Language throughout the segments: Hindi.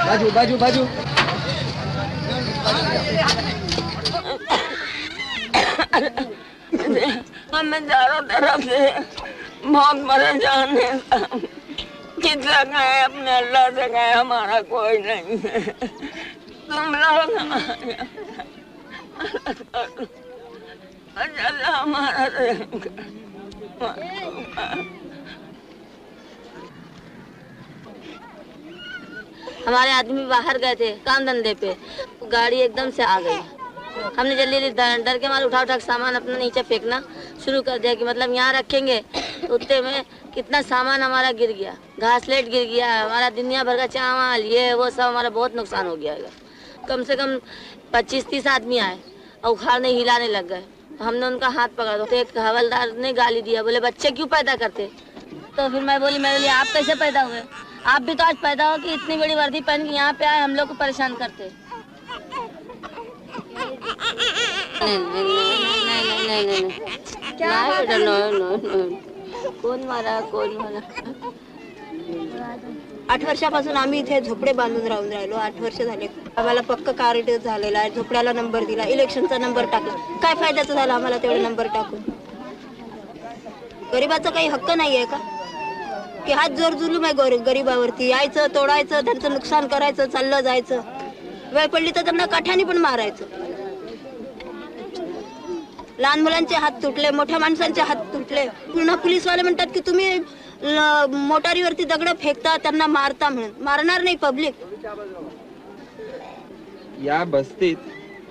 बाजू बाजू बाजू हमें चारों तरफ से बहुत परेशान है। कितना कहे अपने अल्लाह से कहे हमारा कोई नहीं है। तुम लोग हमारा हमारे आदमी बाहर गए थे काम धंधे पे, गाड़ी एकदम से आ गई। हमने जल्दी डर के मारे उठा सामान अपना नीचे फेंकना शुरू कर दिया कि मतलब यहाँ रखेंगे तो उतने में कितना सामान हमारा गिर गया, घासलेट गिर गया, हमारा दुनिया भर का चावल ये वो सब हमारा बहुत नुकसान हो गया। कम से कम 25-30 आदमी आए और उखाड़ने हिलाने लग गए। हमने उनका हाथ पकड़ा तो एक हवलदार ने गाली दिया, बोले बच्चे क्यों पैदा करते। तो फिर मैं बोली आप कैसे पैदा हुए, आप भी तो आज पैदा हो कि इतनी बड़ी वर्दी पहन के यहाँ पे आए हम लोग को परेशान करते। नहीं क्या कोण मारा 8 वर्षापासून आम्ही इथे झोपडे बांधून राहून राहिलो। 8 वर्ष झाले। आम्हाला पक्का कार्ड झालेला आहे, झोपड्याला नंबर दिला, इलेक्शनचा नंबर टाकला। काय फायद्याचं झालं आम्हाला तेवढे नंबर टाकून? गरीबाचा काही हक्क नाहीये का की हात जोर जुलूम आहे गरीबावरती? यायचं तोडायचं, त्यांचं नुकसान करायचं, चाललं जायचं, वेळ पडली तर त्यांना काठ्याने पण मारायचं। लहान मुलांचे हात तुटले, मोठ्या माणसांचे हात तुटले। पुन्हा पोलीसवाले म्हणतात की तुम्ही मोटारीवरती दगड फेकता, त्यांना मारता म्हणून। मारणार नाही पब्लिक। या बस्तीत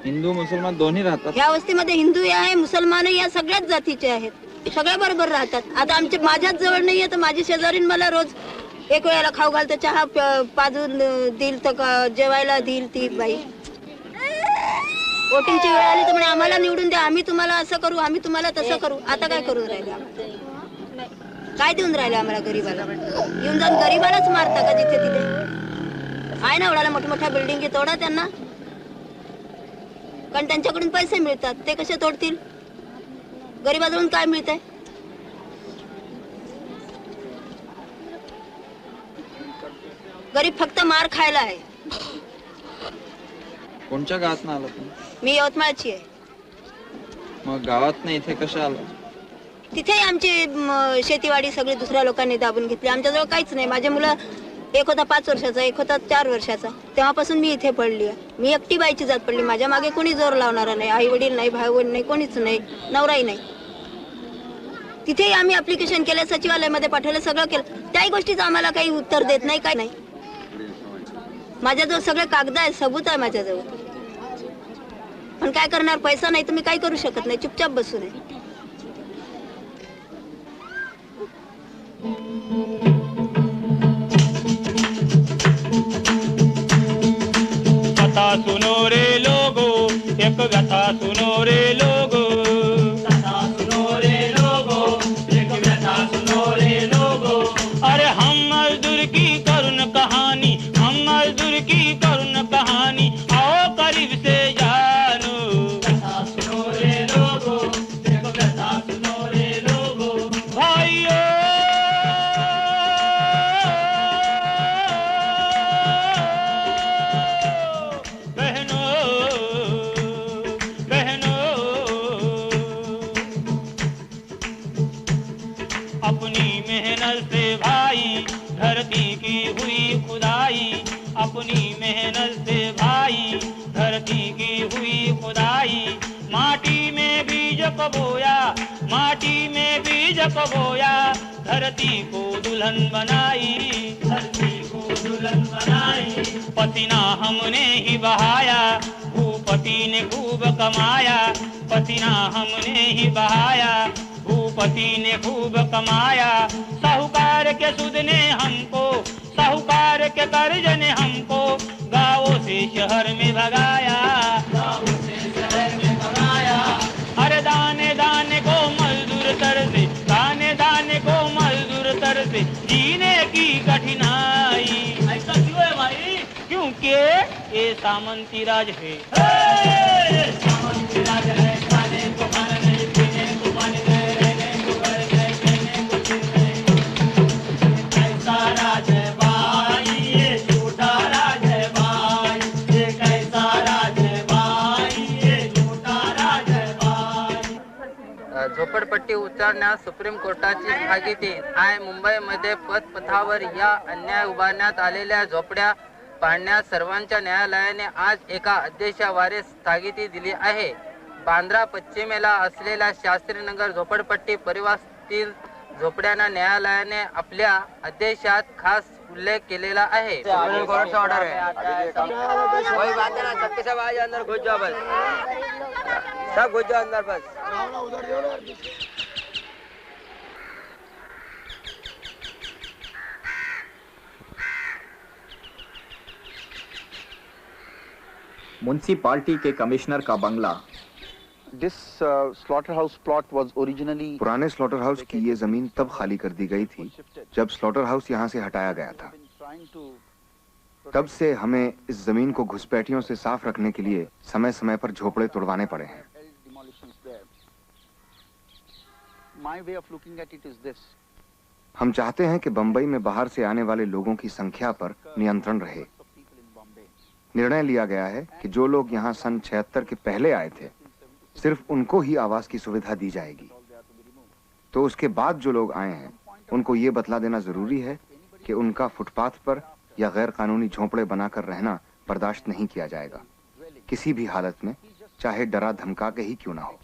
हिंदू मुसलमान दोन्ही राहतात। या वस्तीमध्ये हिंदू आहे, मुसलमान या सगळ्याच जातीचे आहेत, सगळ्या बरोबर राहतात। आता आमच्या माझ्याच जवळ नाहीये तर माझी शेजारीन मला रोज एक वेळेला खाऊ घालते, चहा पाजून देईल तर जेवायला देईल ती बाई। वोटिंगची वेळ आली तर म्हणे आम्हाला निवडून द्या, आम्ही तुम्हाला असं करू, आम्ही तुम्हाला तसं करू। आता काय करून राहिले? काय देऊन राहिले आम्हाला गरीबाला? येऊन जाऊन गरीबालाच मारता का जिथे तिथे? आहे ना एवढ्याला मोठमोठ्या बिल्डिंगी तोडा त्यांना, कारण त्यांच्याकडून पैसे मिळतात। ते कसे तोडतील? गरीबाजवळून काय मिळतंय? गरीब फक्त मार खायला आहे। कोणत्या गावात आला तुम्ही? मी यवतमाळची आहे। मग गावात नाही इथे कशा आला? तिथे आमची शेतीवाडी सगळी दुसऱ्या लोकांनी दाबून घेतली। आमच्याजवळ काहीच नाही। माझे मुलं एक होता 5 वर्षाचा, एक होता 4 वर्षाचा। तेव्हापासून मी इथे पडली आहे। मी एकटी बाईची जात पडली, माझ्या मागे कोणी जोर लावणारा नाही, आई वडील नाही, भाऊ बहीण नाही, कोणीच नाही, नवराही नाही। तिथेही आम्ही ऍप्लिकेशन केलं, सचिवालयामध्ये पाठवलं, सगळं केलं, त्याही गोष्टीचं आम्हाला काही उत्तर देत नाही, काय नाही। माझ्याजवळ सगळे कागद आहेत, सबूत आहे माझ्याजवळ, पण काय करणार? पैसा नाही तर मी काय करू शकत नाही, चुपचाप बसून आहे। कथा सुनो रे लोगो, एक व्यथा सुनो रे लोगो। कथा सुनो रे लोगो, एक व्यथा सुनो रे लोगो। अरे हम मजदूर की करुण कहानी, हम मजदूर की करुण कहानी, आओ करीब से जानो। कथा सुनो रे लोगो, एक व्यथा सुनो रे लोगो। भाइयों अपनी मेहनत से भाई धरती की हुई खुदाई, अपनी मेहनत से भाई धरती की हुई खुदाई। माटी में बीज को बोया, माटी में बीज को बोया, धरती को दुल्हन बनाई, धरती को दुल्हन बनाई। पसीना हमने ही बहाया, भूपति ने खूब कमाया, पसीना हमने ही बहाया, रघुपति ने खूब कमाया, साहूकार के सुद ने हमको, साहूकार के कर्ज ने हमको गाँव से शहर में भगाया, गाँव से शहर में भगाया। अरे दाने दाने को मजदूर तरसे, दाने दाने को मजदूर तरसे, जीने की कठिनाई। ऐसा क्यों है भाई? क्योंकि ये सामंती राज है, सामंती राज है। खाने को खाना नहीं, पीने को पानी नहीं, रहने को घर नहीं, कहने को दिल नहीं। कैसा राज है भाई, ये झूठा राज है भाई, ये कैसा राज है भाई, ये झूठा राज है भाई। झोपडपट्टी उच्चारण्यास सुप्रीम कोर्टाची स्थगिती आहे। मुंबईमध्ये पथपथावर या अन्याय उभारण्यात आलेल्या झोपड्या पाडण्यास सर्वोच्च न्यायालयाने आज एका आदेशाद्वारे स्थगिती दिली आहे। बांद्रा पश्चिमेला असलेल्या शास्त्रीनगर झोपडपट्टी परिवारातील झोपड्यांना न्यायालयाने आपल्या आदेशात खास उल्लेख केलेला आहे। सुप्रीम कोर्ट ऑर्डर है, कोई बात ना, सबके सब आज अंदर घुस जाओ, बस सब घुस जाओ अंदर बस। म्युनिसिपैलिटी के कमिश्नर का बंगला। This slaughter house plot was originally पुराने स्लॉटर हाउस की ये जमीन तब खाली कर दी गई थी जब स्लॉटर हाउस यहाँ से हटाया गया था। तब से हमें इस जमीन को घुसपैठियों से साफ रखने के लिए समय समय पर झोपड़े तोड़वाने पड़े हैं। My way of looking at it is this. हम चाहते हैं कि बंबई में बाहर से आने वाले लोगों की संख्या पर नियंत्रण रहे। निर्णय लिया गया है कि जो लोग यहाँ सन 76 के पहले आए थे सिर्फ उनको ही आवास की सुविधा दी जाएगी। तो उसके बाद जो लोग आए हैं उनको ये बतला देना जरूरी है कि उनका फुटपाथ पर या गैर कानूनी झोंपड़े बनाकर रहना बर्दाश्त नहीं किया जाएगा, किसी भी हालत में, चाहे डरा धमका के ही क्यों ना हो।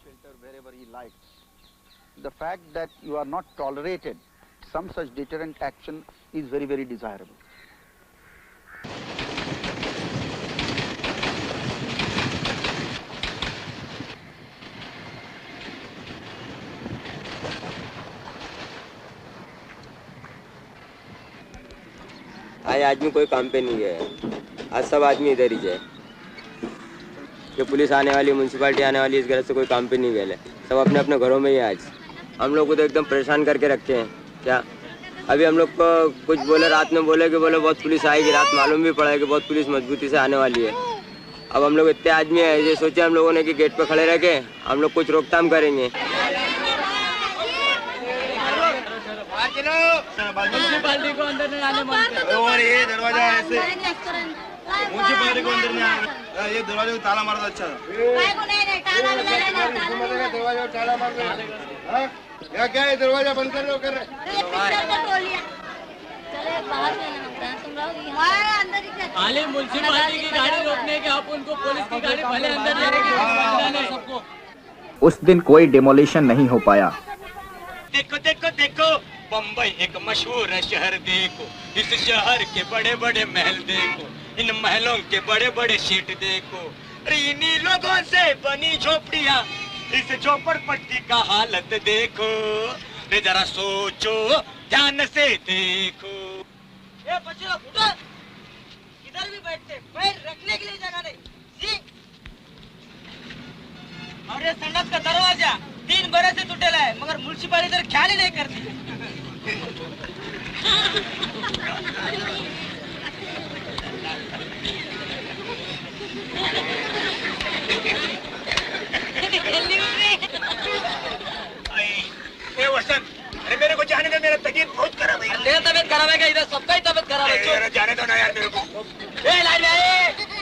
The fact that you are not tolerated, some such deterrent action is very, very desirable. आज आदमी कोई काम पे नहीं गया, आज सब आदमी इधर ही जाए। ये पुलिस आने वाली, म्युनिसिपैलिटी आने वाली, इस घर से कोई काम पे नहीं गए, सब अपने अपने घरों में ही। आज हम लोग को तो एकदम परेशान करके रखते हैं। क्या अभी हम लोग को कुछ बोले, रात में बोले कि बहुत पुलिस आएगी, रात मालूम भी पड़ा है कि बहुत पुलिस मजबूती से आने वाली है। अब हम लोग इतने आदमी है, ये सोचे हम लोगों ने कि गेट पे खड़े रह के हम लोग कुछ रोकथाम करेंगे। म्युनिसिपैलिटी को अंदर नहीं आने मानते और ये दरवाजा ऐसे म्युनिसिपैलिटी को अंदर नहीं आने, ये दरवाजे को ताला मार दो। अच्छा दरवाजा ताला मार दो, या क्या है दरवाजा बंद कर दो। कर खाली म्युनिसिपैलिटी की गाड़ी रोकने के, आप उनको पुलिस की गाड़ी भले अंदर जाने सबको। उस दिन कोई डेमोलिशन नहीं हो पाया। देखो देखो देखो, बम्बई एक मशहूर शहर देखो, इस शहर के बड़े बड़े महल देखो, इन महलों के बड़े बड़े सीट देखो, इन्हीं लोगों से बनी झोपड़ियाँ, इस झोपड़पट्टी का हालत देखो, जरा सोचो, ध्यान से देखो। ये बच्चों इधर भी बैठते, पैर रखने के लिए जगह नहीं। और ये संडास का दरवाजा 3 बरस से टूटेला है, मगर म्युनिसिपैलिटी इधर ख्याल ही नहीं करती। वसंत, अरे मेरे को जाने दे, मेरा तबीयत बहुत खराब है। तेरा तबीयत खराब है क्या? इधर सबका ही तबीयत खराब है। जाने दो ना यार मेरे को। लाइन में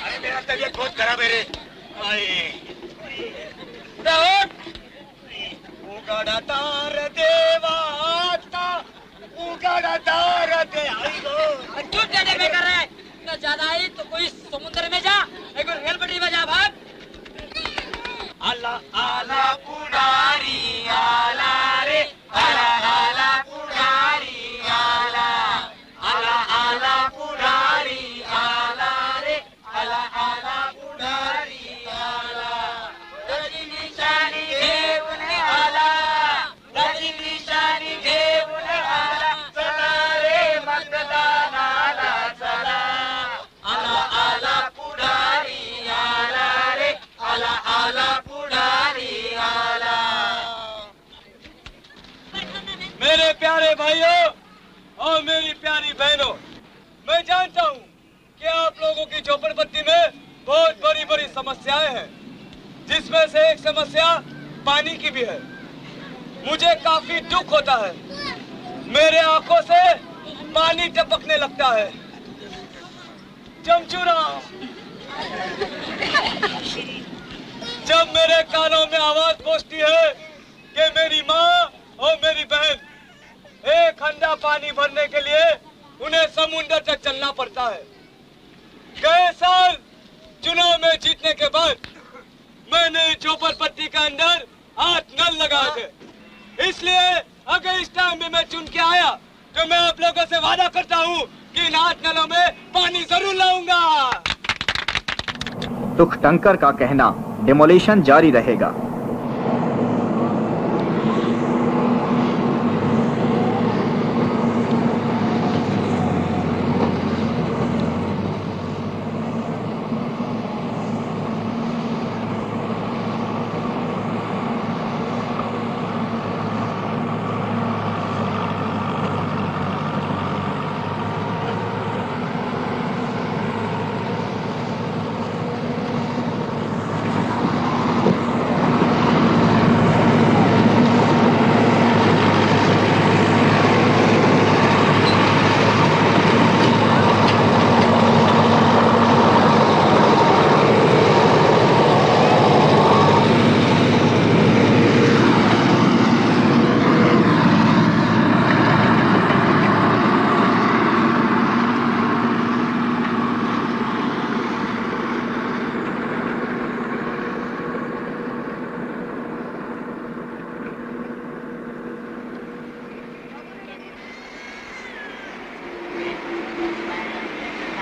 अरे मेरा तबीयत बहुत खराब है रे। उगाड़ा तार देवाता, उगाड़ा तार दे। क्यों टेढ़े में कर रहा है? इतना ज्यादा आई तो कोई समुद्र में जा, एक बार रेलपटरी में जा भाग। आला आला पुनारी आला रे, आला आला पुनारी आला, आला आला पुनारी आला रे, आला आला पुनारी आला। रजनी शानी देव ने आला, रजनी भाइयों और मेरी प्यारी बहनों, मैं जानता हूँ कि आप लोगों की झोपड़पट्टी में बहुत बड़ी बड़ी समस्याएं हैं, जिसमें से एक समस्या पानी की भी है। मुझे काफी दुख होता है, मेरे आंखों से पानी टपकने लगता है। चमचूरा, जब मेरे कानों में आवाज पहुंचती है कि मेरी माँ और मेरी बहन एक हंडा पानी भरने के लिए उन्हें समुद्र तक चलना पड़ता है। गए साल चुनाव में जीतने के बाद मैंने झोपड़पट्टी के अंदर 8 नल लगाए थे, इसलिए अगर इस टाइम में मैं चुन के आया तो मैं आप लोगों से वादा करता हूँ कि इन 8 नलों में पानी जरूर लाऊंगा। दुख टंकर का कहना, डेमोलिशन जारी रहेगा।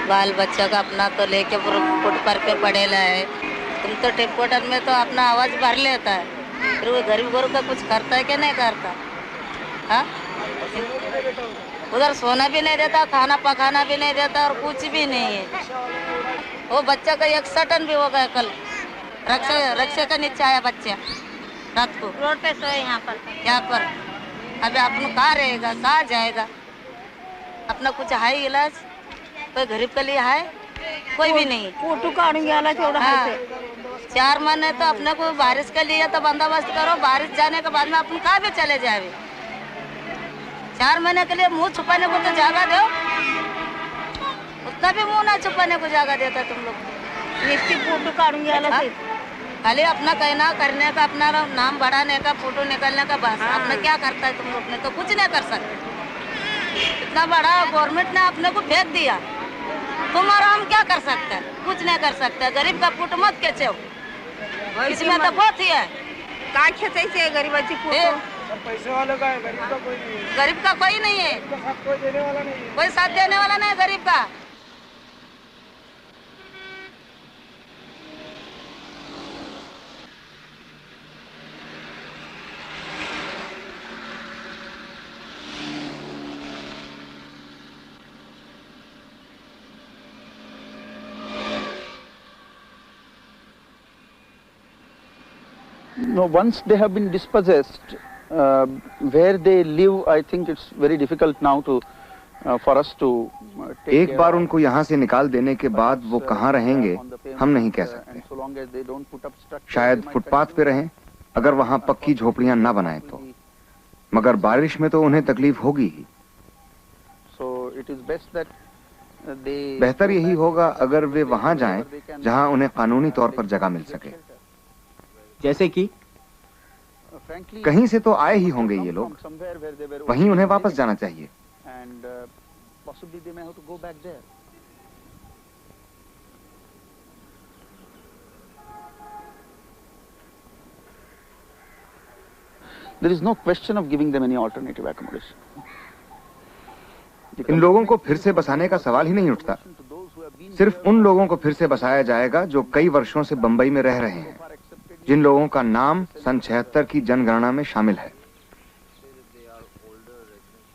बाल बच्चा का अपना तो लेके फुटपाथ पे पड़ेला है। तुम तो टिपकोटर में तो अपना आवाज भर लेता है, फिर वो गरीब गोरू का कुछ करता है क्या नहीं करता? हाँ, उधर सोना भी नहीं देता, खाना पकाना भी नहीं देता और कुछ भी नहीं है। वो बच्चा का 100 टन भी हो गया कल, रक्षा का नीचे आया बच्चा रात को, रोड पे सोए यहाँ पर। अभी अपना कहाँ रहेगा, कहाँ जाएगा? अपना कुछ है इलाज? कोई गरीब के लिए है? कोई भी नहीं। फोटो काटूंगी हाँ। 4 महीने तो अपने को बारिश के लिए तो बंदोबस्त करो, बारिश जाने के बाद में अपन कहाँ भी चले जाए। 4 महीने के लिए मुंह छुपाने को तो जगह दो, उतना भी मुंह ना छुपाने को जगह देता तुम लोग। इसकी फोटो काटूंगी खाली अपना कहना करने का, अपना नाम बढ़ाने का, फोटो निकालने का, बस। अपना क्या करता है तुम लोग ने? तो कुछ नहीं कर सकते। इतना बड़ा गवर्नमेंट ने अपने को फेंक दिया, तुम और हम क्या कर सकते हैं? कुछ नहीं कर सकते। गरीब का फूट मत खेचो, इसमें तो बहुत ही है। क्या खेचे गरीबाची फूट? पैसे वाले का है, गरीब का कोई नहीं है। कोई साथ देने वाला नहीं है गरीब का। No, once they have been dispossessed, where they live, I think it's very difficult now to for us to एक बार उनको यहाँ से निकाल देने के बाद वो कहाँ रहेंगे हम नहीं कह सकते। शायद फुटपाथ पे रहें, अगर वहाँ पक्की झोपड़ियाँ ना बनाए तो। मगर बारिश में तो उन्हें तकलीफ होगी ही। बेहतर यही होगा अगर वे वहाँ जाएं जहाँ उन्हें कानूनी तौर पर जगह मिल सके। जैसे कि कहीं से तो आए ही होंगे ये लोग, वहीं उन्हें वापस जाना चाहिए। There is no question of giving them any alternative accommodation. इन लोगों को फिर से बसाने का सवाल ही नहीं उठता। सिर्फ उन लोगों को फिर से बसाया जाएगा जो कई वर्षों से बंबई में रह रहे हैं, जिन लोगों का नाम सन 76 की जनगणना में शामिल है।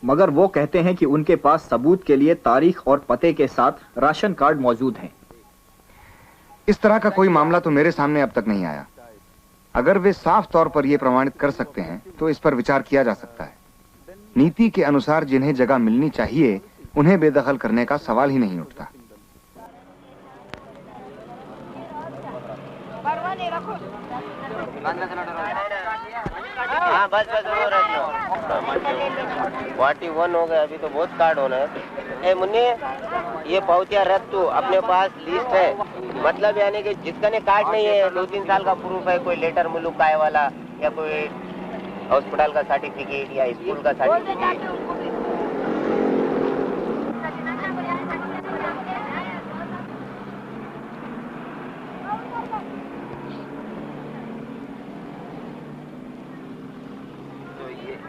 मगर वो कहते हैं कि उनके पास सबूत के लिए तारीख और पते के साथ राशन कार्ड मौजूद हैं। इस तरह का कोई मामला तो मेरे सामने अब तक नहीं आया। अगर वे साफ तौर पर यह प्रमाणित कर सकते हैं तो इस पर विचार किया जा सकता है। नीति के अनुसार जिन्हें जगह मिलनी चाहिए उन्हें बेदखल करने का सवाल ही नहीं उठता। हाँ बस बस हो रहा 41 हो गया, अभी तो बहुत कार्ड होना है। ए मुन्नी, ये पहुंचा रख तू, अपने पास लिस्ट है, मतलब यानी कि जिसका ने कार्ड नहीं है, 2-3 साल का प्रूफ है, कोई लेटर मुलुक का वाला या कोई हॉस्पिटल का सर्टिफिकेट या स्कूल का सर्टिफिकेट।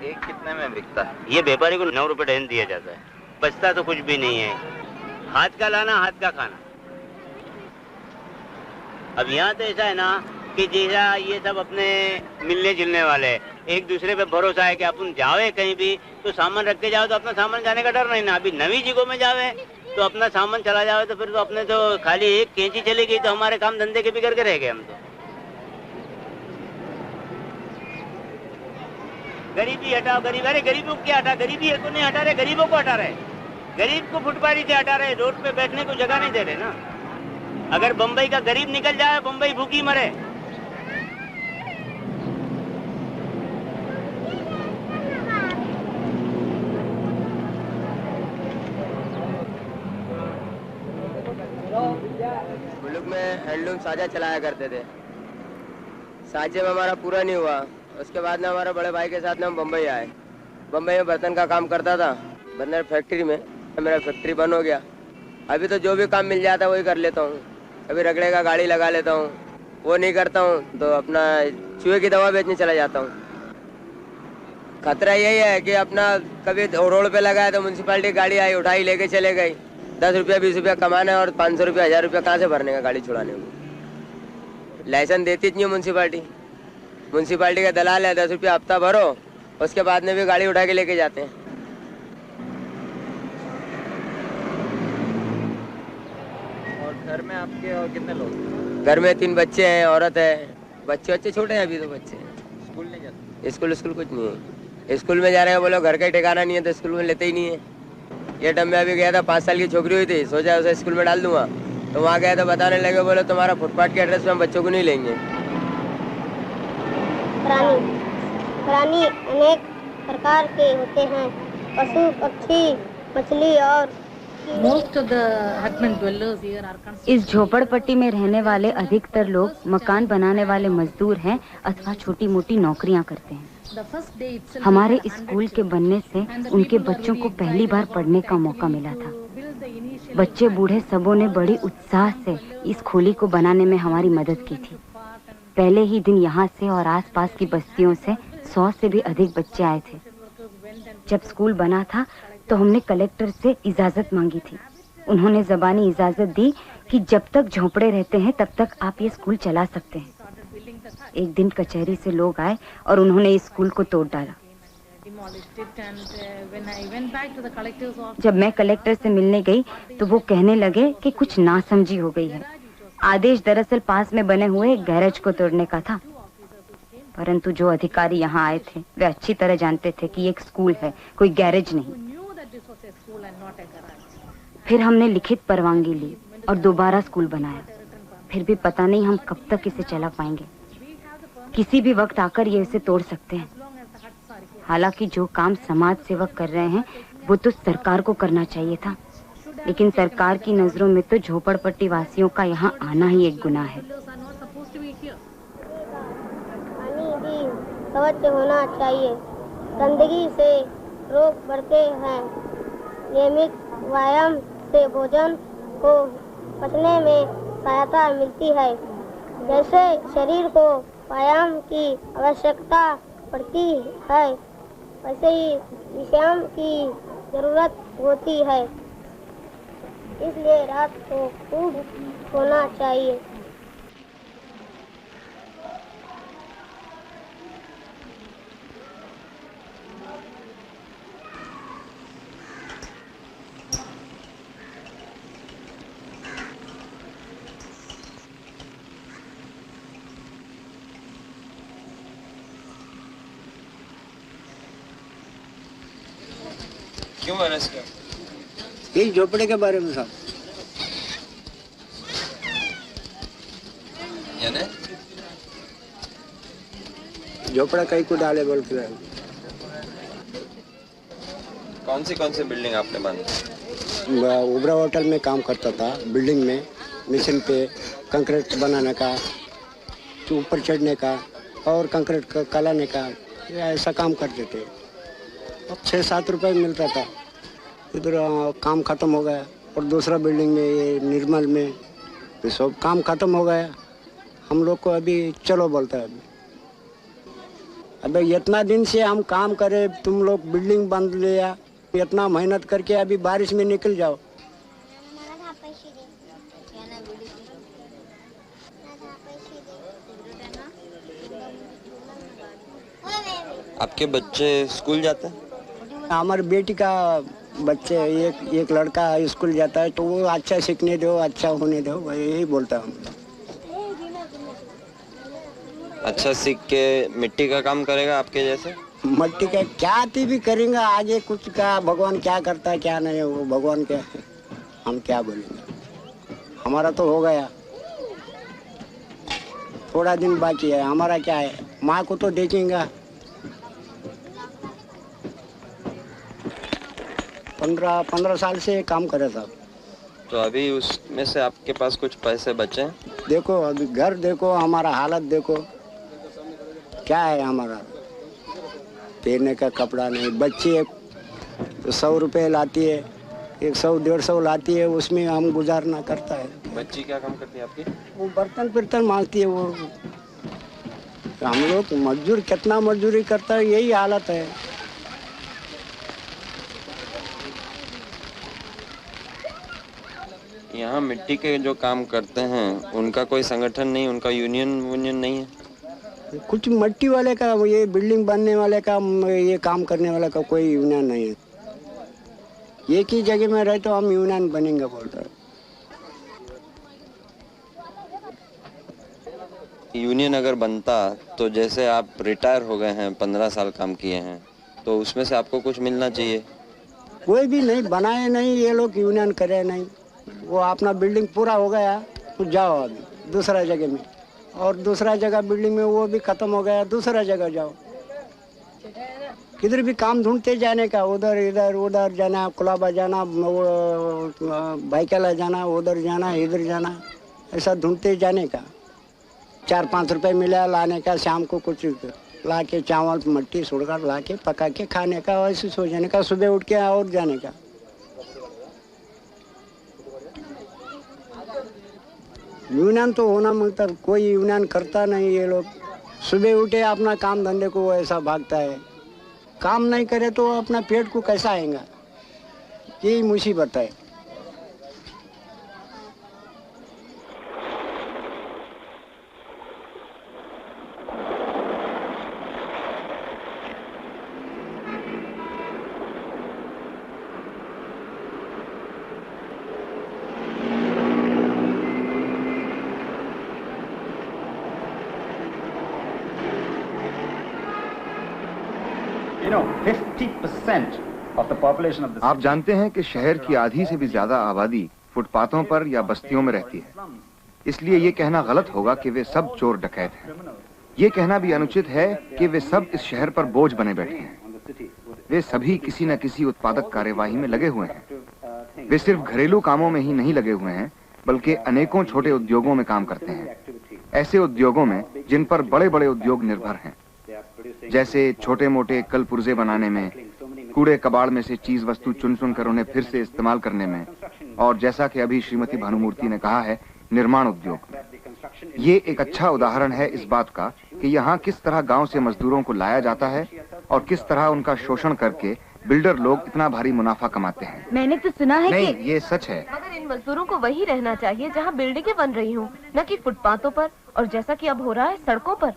एक कितने में बिकता है? ये व्यापारी को 9 रुपए डजन दिया जाता है, बचता तो कुछ भी नहीं है। हाथ का लाना, हाथ का खाना। अब यहाँ तो ऐसा है ना कि जैसा ये सब अपने मिलने जुलने वाले हैं, एक दूसरे पे भरोसा है कि अपन जावे कहीं भी तो सामान रख के जाओ तो अपना सामान जाने का डर नहीं ना। अभी नवी जगहों में जावे तो अपना सामान चला जावे तो फिर तो अपने तो खाली एक कैंची चली गई तो हमारे काम धंधे के बिगड़ के रह गए हम तो। गरीबी हटाओ, गरीब, अरे गरीबों को क्या हटा, गरीबी है को नहीं हटा रहे, गरीबों को हटा रहे। गरीब को फुटपाथी से हटा रहे, रोड पे बैठने को जगह नहीं दे रहे ना। अगर बम्बई का गरीब निकल जाए, बम्बई भूखी मरे। मुल्क में हैंडलूम साझा चलाया करते थे, साझे में हमारा पूरा नहीं हुआ। उसके बाद में हमारे बड़े भाई के साथ में हम बम्बई आए। बम्बई में बर्तन का काम करता था, बर्तन फैक्ट्री में। मेरा फैक्ट्री बंद हो गया। अभी तो जो भी काम मिल जाता है वही कर लेता हूँ। कभी रगड़े का गाड़ी लगा लेता हूँ, वो नहीं करता हूँ तो अपना चूहे की दवा बेचने चला जाता हूँ। खतरा यही है कि अपना कभी रोड पे लगाया तो म्यूनसिपालिटी गाड़ी आई, उठाई, लेके चले गई। 10 रुपया 20 रुपया कमाना है और 500 रुपया 1000 रुपया कहाँ से भरने का गाड़ी छुड़ाने को। लाइसेंस देती नहीं म्यूनसिपालिटी। म्यूनसिपालिटी का दलाल है, 10 रुपया हफ्ता भरो, उसके बाद में भी गाड़ी उठा के लेके जाते हैं। और घर में आपके और कितने लोग? घर में 3 बच्चे हैं, औरत है। बच्चे छोटे हैं अभी तो। बच्चे स्कूल नहीं जाते? स्कूल कुछ नहीं है। स्कूल में जा रहे हैं, बोलो घर का ठिकाना नहीं है तो स्कूल में लेते ही नहीं है। ये टाइम में अभी गया था, 5 साल की छोकरी हुई थी, सोचा उसे स्कूल में डाल दूंगा, तो वहाँ गया तो बताने लगे, बोले तुम्हारा फुटपाथ के एड्रेस पे हम बच्चों को नहीं लेंगे। प्राणी अनेक प्रकार के होते हैं, पशु, पक्षी, मछली और इस झोपड़पट्टी में रहने वाले अधिकतर लोग मकान बनाने वाले मजदूर हैं अथवा छोटी मोटी नौकरियां करते हैं। हमारे स्कूल के बनने से उनके बच्चों को पहली बार पढ़ने का मौका मिला था। बच्चे बूढ़े सबों ने बड़ी उत्साह से इस खोली को बनाने में हमारी मदद की थी। पहले ही दिन यहाँ से और आसपास की बस्तियों से 100 से भी अधिक बच्चे आए थे। जब स्कूल बना था तो हमने कलेक्टर से इजाजत मांगी थी। उन्होंने ज़बानी इजाजत दी कि जब तक झोंपड़े रहते हैं तब तक आप ये स्कूल चला सकते हैं। एक दिन कचहरी से लोग आए और उन्होंने इस स्कूल को तोड़ डाला। जब मैं कलेक्टर से मिलने गई तो वो कहने लगे कि कुछ नासमझी हो गई है। आदेश दरअसल पास में बने हुए एक गैरेज को तोड़ने का था, परंतु जो अधिकारी यहाँ आए थे वे अच्छी तरह जानते थे कि ये एक स्कूल है, कोई गैरेज नहीं। फिर हमने लिखित परवानगी ली और दोबारा स्कूल बनाया। फिर भी पता नहीं हम कब तक इसे चला पाएंगे। किसी भी वक्त आकर ये इसे तोड़ सकते हैं। हालांकि जो काम समाज सेवक कर रहे हैं वो तो सरकार को करना चाहिए था, लेकिन सरकार की नजरों में तो झोपड़पट्टी वासियों का यहाँ आना ही एक गुनाह है। पानी भी स्वच्छ होना चाहिए। गंदगी से रोग बढ़ते हैं। नियमित व्यायाम से भोजन को पचने में सहायता मिलती है। जैसे शरीर को व्यायाम की आवश्यकता पड़ती है, वैसे ही विश्राम की जरूरत होती है। इसलिए रात को खूब सोना चाहिए। क्यों अरेस्ट किया? यही झोपड़े के बारे में साहब। यानी झोपड़ा कहीं को डाले बोल के। कौन सी बिल्डिंग आपने बांधी? उबरा होटल में काम करता था, बिल्डिंग में मिशन पे कंक्रीट बनाने का, ऊपर चढ़ने का और कंक्रीट कलाने का, ऐसा काम करते थे। अब 6-7 रुपये मिलता था। इधर काम ख़त्म हो गया और दूसरा बिल्डिंग में ये निर्मल में तो सब काम ख़त्म हो गया। हम लोग को अभी चलो बोलता है। अबे इतना दिन से हम काम करे, तुम लोग बिल्डिंग बंद लिया, इतना मेहनत करके अभी बारिश में निकल जाओ। आपके बच्चे स्कूल जाते हैं? हमारी बेटी का बच्चे एक लड़का स्कूल जाता है, तो वो अच्छा सीखने दो, अच्छा होने दो, यही बोलता हूँ। अच्छा सीख के मिट्टी का काम करेगा आपके जैसे? मिट्टी का क्या भी करेंगे आगे, कुछ का भगवान क्या करता है क्या नहीं, वो भगवान के हम क्या बोलेंगे। हमारा तो हो गया, थोड़ा दिन बाकी है। हमारा क्या है, माँ को तो देखेंगे। 15 साल से काम करे साहब। तो अभी उसमें से आपके पास कुछ पैसे बचे हैं? देखो अभी घर देखो, हमारा हालत देखो क्या है। हमारा पहनने का कपड़ा नहीं, बच्चे 100 रुपये लाती है, 100-150 लाती है, उसमें हम गुजारना करता है। बच्ची क्या काम करती है आपकी? वो बर्तन मांगती है। वो हम लोग मजदूर कितना मजदूरी करता है, यही हालत है। यहाँ मिट्टी के जो काम करते हैं उनका कोई संगठन नहीं, उनका यूनियन नहीं है? कुछ मिट्टी वाले का, ये बिल्डिंग बनने वाले का, ये काम करने वाले का कोई यूनियन नहीं है। एक ही जगह में रहे तो हम यूनियन बनेंगे बोलता है। यूनियन अगर बनता तो जैसे आप रिटायर हो गए हैं, 15 साल काम किए हैं, तो उसमें से आपको कुछ मिलना चाहिए। कोई भी नहीं बनाए, नहीं ये लोग यूनियन करे नहीं। वो अपना बिल्डिंग पूरा हो गया तो जाओ अभी दूसरा जगह में, और दूसरा जगह बिल्डिंग में वो भी खत्म हो गया, दूसरा जगह जाओ। किधर भी काम ढूंढते जाने का, उधर इधर उधर जाना, कुलाबा जाना, बाइकला जाना, उधर जाना इधर जाना, ऐसा ढूंढते जाने का। 4-5 रुपये मिला लाने का, शाम को कुछ ला के चावल मिट्टी सुड़कर ला के पका के खाने का, वैसे सो जाने का, सुबह उठ के और जाने का। यूनियन तो होना मतलब कोई यूनियन करता नहीं। ये लोग सुबह उठे अपना काम धंधे को ऐसा भागता है, काम नहीं करे तो अपना पेट को कैसा आएगा, यही मुसीबत है। आप जानते हैं कि शहर की आधी से भी ज्यादा आबादी फुटपाथों पर या बस्तियों में रहती है। इसलिए ये कहना गलत होगा कि वे सब चोर डकैत हैं। ये कहना भी अनुचित है कि वे सब इस शहर पर बोझ बने बैठे हैं। वे सभी किसी न किसी उत्पादक कार्यवाही में लगे हुए हैं। वे सिर्फ घरेलू कामों में ही नहीं लगे हुए हैं, बल्कि अनेकों छोटे उद्योगों में काम करते हैं। ऐसे उद्योगों में जिन पर बड़े बड़े उद्योग निर्भर हैं, जैसे छोटे मोटे कल पुर्जे बनाने में, कूड़े कबाड़ में से चीज वस्तु चुन चुन कर उन्हें फिर से इस्तेमाल करने में, और जैसा कि अभी श्रीमती भानुमूर्ति ने कहा है, निर्माण उद्योग। ये एक अच्छा उदाहरण है इस बात का कि यहाँ किस तरह गांव से मजदूरों को लाया जाता है और किस तरह उनका शोषण करके बिल्डर लोग इतना भारी मुनाफा कमाते हैं। मैंने तो सुना है नहीं, कि ये सच है। मगर इन मजदूरों को वही रहना चाहिए जहाँ बिल्डिंगें बन रही हूँ, न कि फुटपाथों पर, और जैसा कि अब हो रहा है सड़कों पर।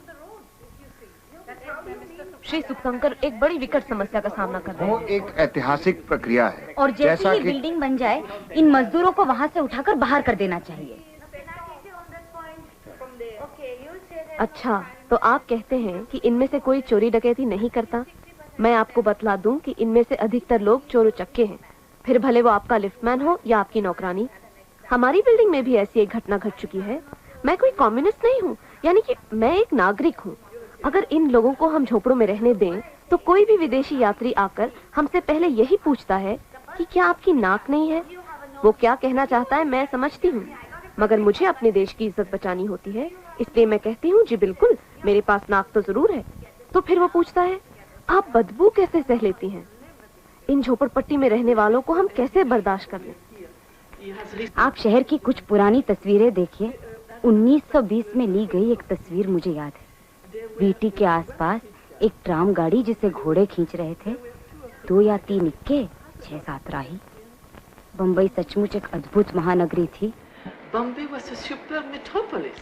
श्री सुखशंकर एक बड़ी विकट समस्या का सामना कर रहे हैं। वो एक ऐतिहासिक प्रक्रिया है, और जैसे ही बिल्डिंग बन जाए इन मजदूरों को वहाँ से उठाकर बाहर कर देना चाहिए। अच्छा, तो आप कहते हैं कि इनमें से कोई चोरी डकैती नहीं करता? मैं आपको बतला दूं कि इनमें से अधिकतर लोग चोर उचक्के हैं, फिर भले वो आपका लिफ्टमैन हो या आपकी नौकरानी। हमारी बिल्डिंग में भी ऐसी एक घटना घट चुकी है। मैं कोई कम्युनिस्ट नहीं हूँ, यानी कि मैं एक नागरिक हूँ। अगर इन लोगों को हम झोपड़ों में रहने दें तो कोई भी विदेशी यात्री आकर हमसे पहले यही पूछता है कि क्या आपकी नाक नहीं है। वो क्या कहना चाहता है मैं समझती हूँ, मगर मुझे अपने देश की इज्जत बचानी होती है, इसलिए मैं कहती हूँ जी बिल्कुल, मेरे पास नाक तो जरूर है। तो फिर वो पूछता है आप बदबू कैसे सह लेती हैं? इन झोपड़पट्टी में रहने वालों को हम कैसे बर्दाश्त कर लें? आप शहर की कुछ पुरानी तस्वीरें देखिए। 1920 में ली गई एक तस्वीर मुझे याद है। वीटी के आसपास एक ट्राम गाड़ी जिसे घोड़े खींच रहे थे, 2 या 3 इक्के, 6-7 राही। बम्बई सचमुच एक अद्भुत महानगरी थी। Bombay was a superb metropolis.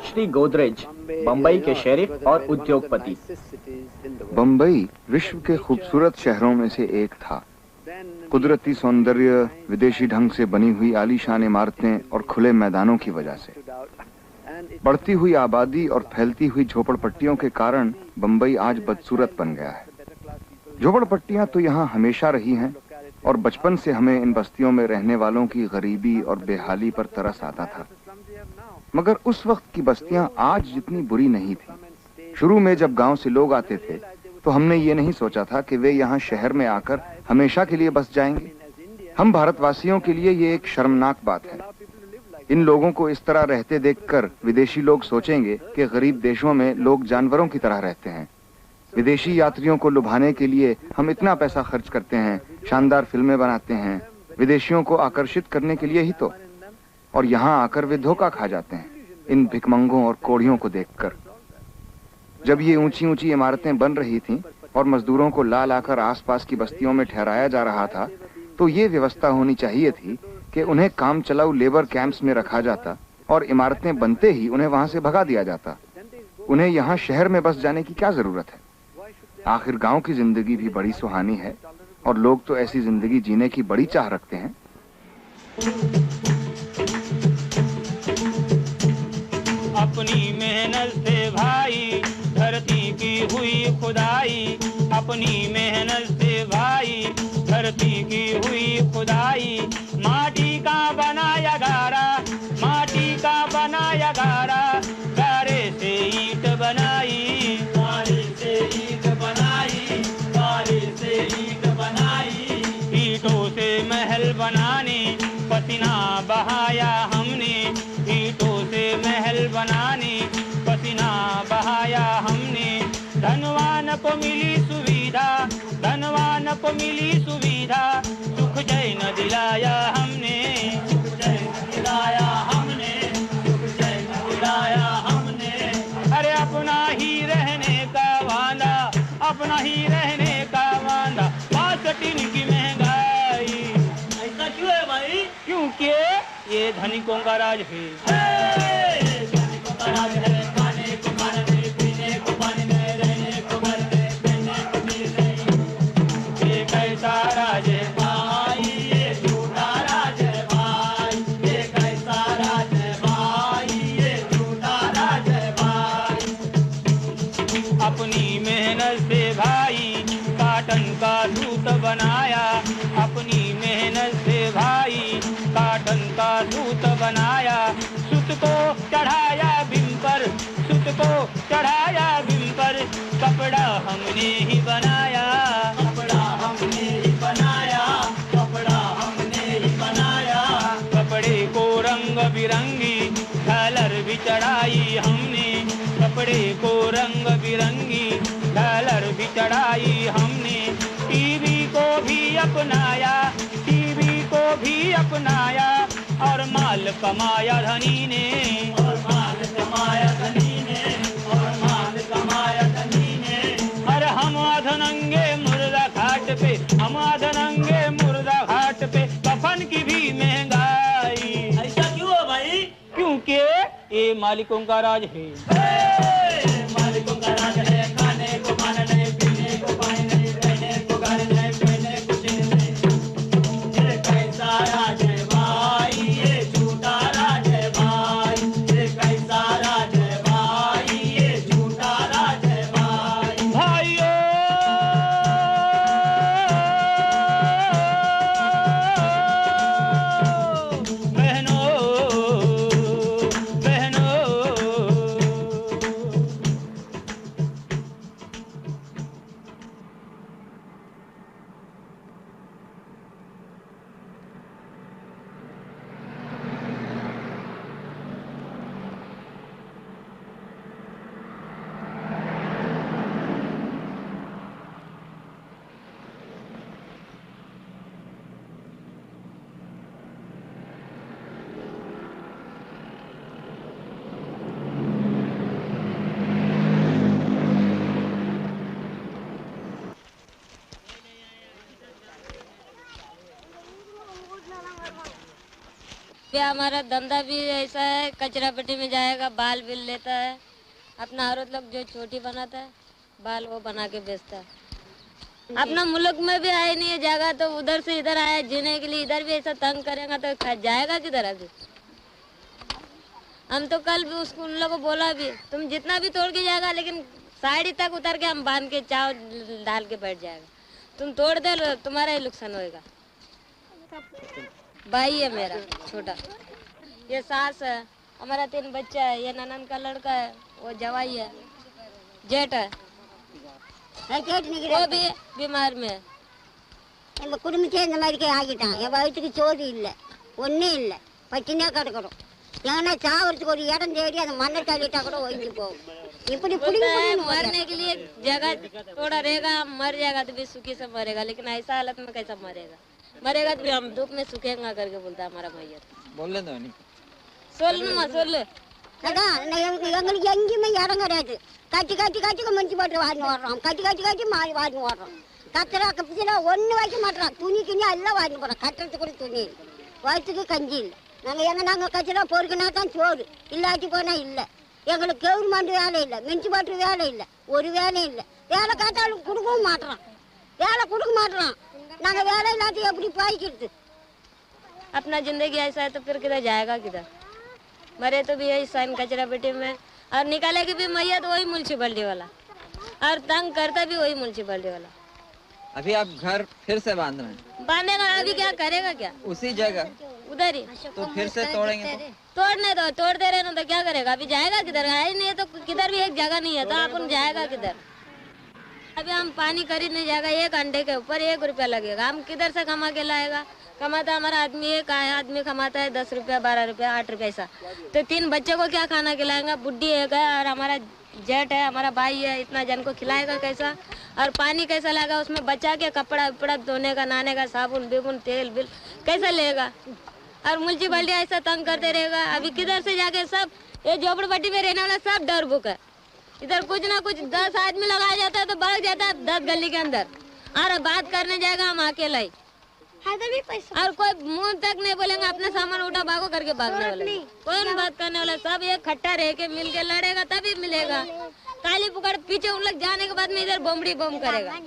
Shri Godrej, Bombay के शेरिफ और उद्योगपति। बम्बई विश्व के खूबसूरत शहरों में से एक था। कुदरती सौंदर्य, विदेशी ढंग से बनी हुई आलीशान इमारतें और खुले मैदानों की वजह से बढ़ती हुई आबादी और फैलती हुई झोपड़पट्टियों के कारण बम्बई आज बदसूरत बन गया है। झोपड़पट्टियां तो यहाँ हमेशा रही हैं और बचपन से हमें इन बस्तियों में रहने वालों की गरीबी और बेहाली पर तरस आता था, मगर उस वक्त की बस्तियां आज जितनी बुरी नहीं थी। शुरू में जब गांव से लोग आते थे तो हमने ये नहीं सोचा था कि वे यहाँ शहर में आकर हमेशा के लिए बस जाएंगे। हम भारतवासियों के लिए ये एक शर्मनाक बात है। इन लोगों को इस तरह रहते देखकर विदेशी लोग सोचेंगे कि गरीब देशों में लोग जानवरों की तरह रहते हैं। विदेशी यात्रियों को लुभाने के लिए हम इतना पैसा खर्च करते हैं, शानदार फिल्में बनाते हैं, विदेशियों को आकर्षित करने के लिए ही तो, और यहाँ आकर वे धोखा खा जाते हैं इन भिखमंगों और कोढ़ियों को देखकर। जब ये ऊंची ऊंची इमारतें बन रही थीं और मजदूरों को ला लाकर आसपास की बस्तियों में ठहराया जा रहा था, तो ये व्यवस्था होनी चाहिए थी कि उन्हें काम चलाऊ लेबर कैंप्स में रखा जाता और इमारतें बनते ही उन्हें वहां से भगा दिया जाता। उन्हें यहाँ शहर में बस जाने की क्या जरूरत है? आखिर गांव की जिंदगी भी बड़ी सुहानी है और लोग तो ऐसी जिंदगी जीने की बड़ी चाह रखते हैं। अपनी मेहनत से भाई धरती की हुई खुदाई, अपनी मेहनत से भाई धरती की हुई खुदाई। माटी का बनाया गारा, माटी का बनाया गारा, गारे से ईंट बनाई, गारे से ईंट बनाई, गारे से ईंट बनाई। ईंटों से महल बनाने पसीना बहाया हमने, ईंटों से महल बनाने पसीना बहाया हमने। धनवान को मिली सुविधा, धनवान को मिली सुविधा, सुख जय न दिलाया हमने, सुख जय न दिलाया हमने, सुख जय न दिलाया हमने। अरे अपना ही रहने का वादा, अपना ही रहने का वादा, 65 की महंगाई। ऐसा क्यों है भाई? क्योंकि ये धनिकों का राज है, धनिकों का राज है। खाने को खाने में, पीने को पानी में, रहने को घर में, पहनने को मिल नहीं। ये कैसा राज है भाई, ये झूठा राज है भाई, ये कैसा राज है भाई, ये झूठा राज है भाई। अपनी मेहनत से भाई काटन का सूत बनाया, अपनी मेहनत से भाई काटन का सूत बनाया। सूत को चढ़ाया बिम पर, सूत को चढ़ाया बिम पर, कपड़ा हमने ही बनाया, कपड़ा हमने ही बनाया, कपड़ा हमने ही बनाया। कपड़े को रंग बिरंगी झालर भी चढ़ाई हमने, कपड़े को रंग बिरंगी झालर भी चढ़ाई हमने। टीवी को भी अपनाया, टीवी को भी अपनाया, और माल कमाया धनी ने, और माल कमाया धनी ने, और माल कमाया धनी ने। अरे हम अधनंगे मुर्दा घाट पे, हम अधनंगे मुर्दा घाट पे, कफन की भी महंगाई। ऐसा क्यों है भाई? क्योंकि ये मालिकों का राज है, मालिकों का राज है। खाने को पे हमारा धंधा भी ऐसा है, कचरा पेटी में जाएगा, बाल बिल लेता है। अपना औरत लोग जो चोटी बनाता है, बाल वो बना के बेचता है। अपना मुल्क में भी आए नहीं है जगह, तो उधर से इधर आया जीने के लिए। इधर भी ऐसा तंग करेगा तो जाएगा किधर? अभी हम तो कल भी उसको उन लोगों को बोला भी, तुम जितना भी तोड़ के जाएगा, लेकिन साड़ी तक उतर के हम बांध के चाव डाल के बैठ जाएगा। तुम तोड़ दे, तुम्हारा ही नुकसान होएगा। भाई है मेरा छोटा, ये सास है, हमारा 3 बच्चा है। ये ननद का लड़का है, वो जवाई है, जेठ है, वो भी बीमार में है। நம்ம குடும்பம் சேர்ந்த மாதிரிக்கே ஆகிட்டான். என் வயிற்றுக்கு சோறு இல்லை, ஒன்றும் இல்லை, பட்டினியாக கிடக்கிறோம். ஏன்னா சாவறதுக்கு ஒரு இடம் தேடி அந்த மண்ணை தள்ளிட்டா கூட ஒழிஞ்சு போகும். இப்படி मरने के लिए जगह थोड़ा रहेगा, मर जाएगा तो भी सुखी से मरेगा, लेकिन ऐसा हालत में कैसा मरेगा? मरेगा तो हम धूप में सूखेगा करके बोलता है हमारा भैया। बोल दो சொல்லு அதான் எங்களுக்கு எங்கேயுமே இடம் கிடையாது. கட்டி கட்டி கட்டி மஞ்சு போட்டு வாரின்னு ஓடுறோம், கட்டி கட்டி கட்டி மாறி வாரின்னு ஓடுறோம். கத்துறா கப்பிச்சுனா ஒன்று வைக்க மாட்டோம், துணி கிணி எல்லாம் வாரின்னு போடுறோம். கட்டுறதுக்கு கூட துணி இல்லை, வயிற்றுக்கு கஞ்சி இல்லை. நாங்கள் கச்சினா பொறுக்குனா தான் சோறு, இல்லாட்டி போனால் இல்லை. எங்களுக்கு கவர்மெண்ட் வேலை இல்லை, முனிசிபாலிட்டி வேலை இல்லை, ஒரு வேலையும் இல்லை. வேலை காட்டாலும் கொடுக்கவும் மாட்டுறோம், வேலை கொடுக்க மாட்டுறோம். நாங்கள் வேலை இல்லாட்டி எப்படி பாய்க்கிறது? अपना जिंदगी ऐसा है तो फिर किधर जाएगा? किधर मरे तो भी यही साइन कचरा पेटी में, और निकालेगी भी मैया तो वही म्युनिसिपैलिटी वाला, और तंग करता भी वही म्युनिसिपैलिटी वाला। अभी आप घर फिर से बांध रहे हैं? बांधेगा, अभी क्या करेगा? क्या उसी जगह उधर ही तो फिर से तोड़ेंगे तो? तोड़ने दो, तोड़ते रहे ना तो क्या करेगा? अभी जाएगा किधर? है ही नहीं है तो किधर भी एक जगह नहीं है तो अपन जाएगा किधर? अभी हम पानी खरीदने जाएगा, 1 अंडे के ऊपर 1 रुपया लगेगा। हम किधर से कमा के लाएगा? कमाता हमारा आदमी एक आदमी कमाता है 10 रुपया, 12 रुपया, 8 रुपया ऐसा, तो 3 बच्चे को क्या खाना खिलाएगा? बुढ़ी एक है और हमारा जेठ है, हमारा भाई है, इतना जन को खिलाएगा कैसा? और पानी कैसा लाएगा? उसमें बचा के कपड़ा उपड़ा धोने का, नहाने का, साबुन बिबुन तेल बिल कैसा लेगा? और म्युनिसिपैलिटी ऐसा तंग करते रहेगा। अभी किधर से जाके सब ये झोपड़पट्टी में रहने वाला सब डर बुक है। इधर कुछ ना कुछ 10 आदमी लगाया जाता है तो भाग जाता है 10 गली के अंदर, और बात करने जाएगा हम अकेला ही, और कोई मुंह तक नहीं बोलेंगे, अपना सामान उठा भागो करके भागने वाले, कौन बात करने वाला? सब एक खट्टा रह के मिल के लड़ेगा तभी मिलेगा। काली पुकार पीछे उन लोग जाने के बाद में इधर बमड़ी बम करेगा,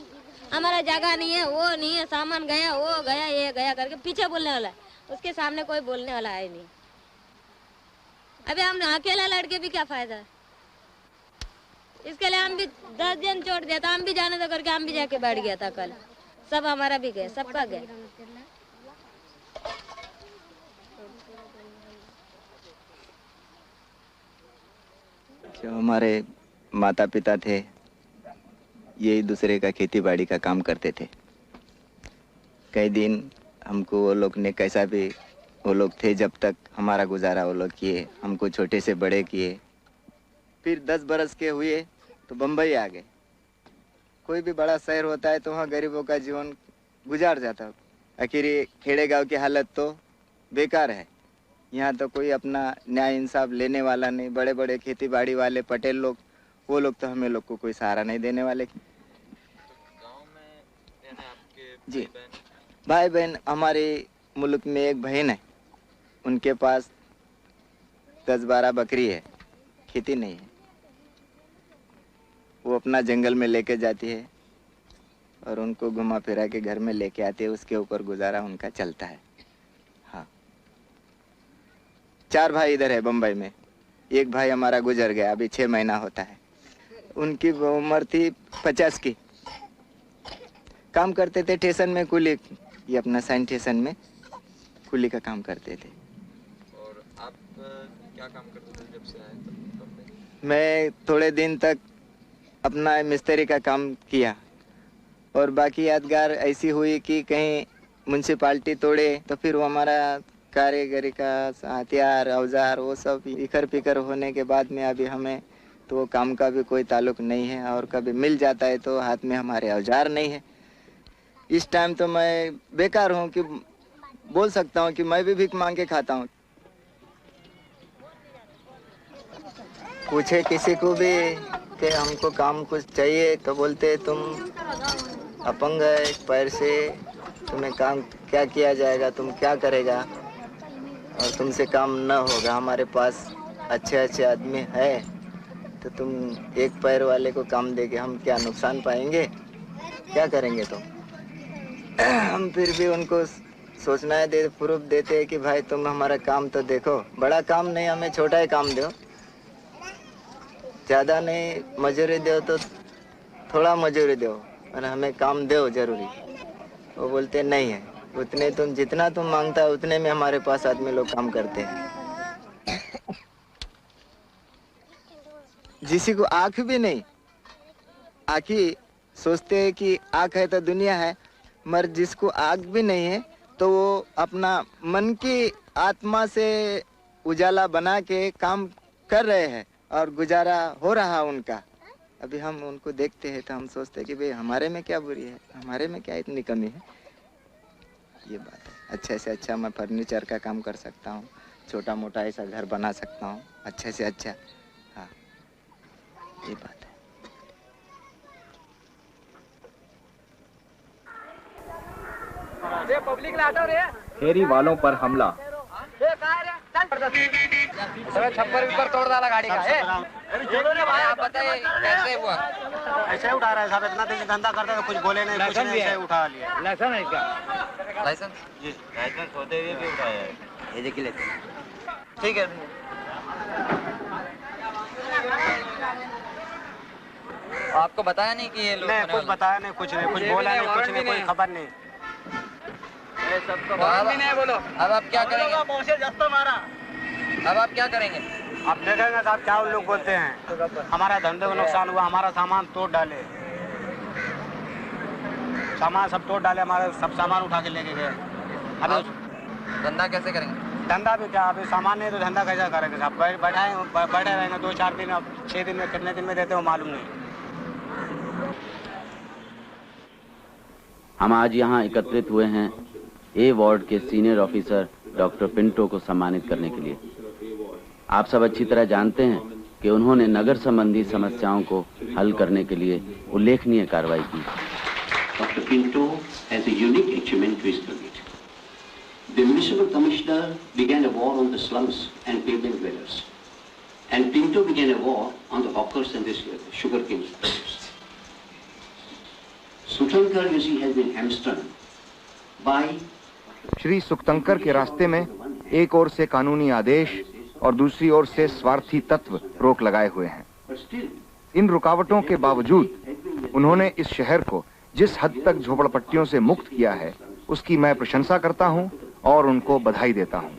हमारा जगह नहीं है, वो नहीं है, सामान गया, वो गया, ये गया करके पीछे बोलने वाला है। उसके सामने कोई बोलने वाला है नहीं। अभी हम अकेला लड़के भी क्या फायदा है? इसके लिए हम भी 10 दिन छोड़ दिया था, हम भी जाने दो करके हम भी जाके बैठ गया था कल। सब हमारा भी गए, सबका गए। जो हमारे माता पिता थे यही दूसरे का खेती बाड़ी का काम करते थे। कई दिन हमको वो लोग ने कैसा भी, वो लोग थे जब तक हमारा गुजारा वो लोग किए, हमको छोटे से बड़े किए। फिर 10 बरस के हुए तो बम्बई आ गए। कोई भी बड़ा शहर होता है तो वहाँ गरीबों का जीवन गुजार जाता है। आखिर ये खेड़े गाँव की हालत तो बेकार है। यहाँ तो कोई अपना न्याय इंसाफ लेने वाला नहीं। बड़े बड़े खेती बाड़ी वाले पटेल लोग, वो लोग तो हमें लोग को कोई सहारा नहीं देने वाले। जी भाई बहन, हमारे मुल्क में एक बहन है, उनके पास 10-12 बकरी है, खेती नहीं है। वो अपना जंगल में लेके जाती है और उनको घुमा फिरा के घर में लेके आती है, उसके ऊपर गुजारा उनका चलता है। हाँ, 4 भाई इधर है बम्बई में। एक भाई हमारा गुजर गया, अभी 6 महीना होता है। उनकी उम्र थी 50 की। काम करते थे स्टेशन में कुली, ये अपना सैनिटेशन में कुली का काम करते थे। और आप क्या काम करते थे जब से आए बम्बई? मैं थोड़े दिन तक अपना मिस्त्री का काम किया और बाकी यादगार ऐसी हुई कि कहीं म्युनिसिपालिटी तोड़े तो फिर वो हमारा कारीगरी का हथियार औजार वो सब इखर पिकर होने के बाद में अभी हमें तो वो काम का भी कोई ताल्लुक नहीं है, और कभी मिल जाता है तो हाथ में हमारे औजार नहीं है। इस टाइम तो मैं बेकार हूँ कि बोल सकता हूँ कि मैं भी भीख मांग के खाता हूँ। पूछे किसी को भी कि हमको काम कुछ चाहिए तो बोलते तुम अपंग है पैर से, तुम्हें काम क्या किया जाएगा, तुम क्या करेगा? और तुमसे काम न होगा, हमारे पास अच्छे अच्छे आदमी है, तो तुम एक पैर वाले को काम देके हम क्या नुकसान पाएंगे? क्या करेंगे तुम? हम फिर भी उनको सोचना है, प्रूफ देते हैं कि भाई तुम हमारा काम तो देखो, बड़ा काम नहीं, हमें छोटा ही काम दो, ज़्यादा नहीं, मजूरी दो तो थोड़ा मजूरी दो, और हमें काम दो जरूरी। वो बोलते नहीं है, उतने तुम जितना तुम मांगता है उतने में हमारे पास आदमी लोग काम करते हैं। जिसी को आंख भी नहीं, आँखी सोचते हैं कि आंख है तो दुनिया है, मगर जिसको आंख भी नहीं है तो वो अपना मन की आत्मा से उजाला बना के काम कर रहे हैं और गुजारा हो रहा उनका। अभी हम उनको देखते हैं तो हम सोचते हैं कि भाई हमारे में क्या बुरी है, हमारे में क्या इतनी कमी है। ये बात है। अच्छे से अच्छा मैं फर्नीचर का काम कर सकता हूँ, छोटा मोटा ऐसा घर बना सकता हूँ अच्छे से अच्छा। हाँ, ये बात है। पब्लिक लाटो रे, फेरी वालों पर हमला। छप्पर ऊपर तोड़ डाला गाड़ी का। आप बताइए कैसे हुआ? ऐसे उठा रहा है साहब, इतना दिन धंधा करता है, कुछ बोले नहीं, कुछ नहीं, ऐसे उठा लिया। लाइसेंस है इसका? लाइसेंस जी, लाइसेंस होते हुए भी उठाया है। ये देखिए लाइसेंस। ठीक है। आपको बताया नहीं कि ये लोग? नहीं, कुछ बताया नहीं, कुछ नहीं, कुछ बोला नहीं, कुछ नहीं, कोई खबर नहीं। सबको नहीं बोलो। अब आप क्या करेंगे? अब आप क्या करेंगे? आप देखेंगे साहब क्या उन लोग बोलते हैं, हमारा धंधे को नुकसान हुआ, हमारा सामान तोड़ डाले, सामान सब तोड़ डाले, हमारा सब सामान उठा के लेके गए। अभी धंधा कैसे करेंगे? धंधा भी क्या, अभी सामान नहीं तो धंधा कैसे करेंगे साहब? बैठे रहेंगे 2-4 दिन, अब 6 दिन में कितने दिन में देते हो मालूम नहीं। हम आज यहाँ एकत्रित हुए हैं ए वार्ड के सीनियर ऑफिसर डॉक्टर पिंटो को सम्मानित करने के लिए। आप सब अच्छी तरह जानते हैं कि उन्होंने नगर संबंधी समस्याओं को हल करने के लिए उल्लेखनीय कार्रवाई की। Dr. Pinto has a unique achievement to his credit. The municipal commissioner began a war on the slums and pavement dwellers, and Pinto began a war on the hawkers and the sugarcane producers. Sutankar, you see, has been hamstrung by Shri सुक्तंकर के रास्ते में एक ओर से कानूनी आदेश और दूसरी ओर से स्वार्थी तत्व रोक लगाए हुए हैं। इन रुकावटों के बावजूद उन्होंने इस शहर को जिस हद तक झोपड़पट्टियों से मुक्त किया है उसकी मैं प्रशंसा करता हूं और उनको बधाई देता हूं।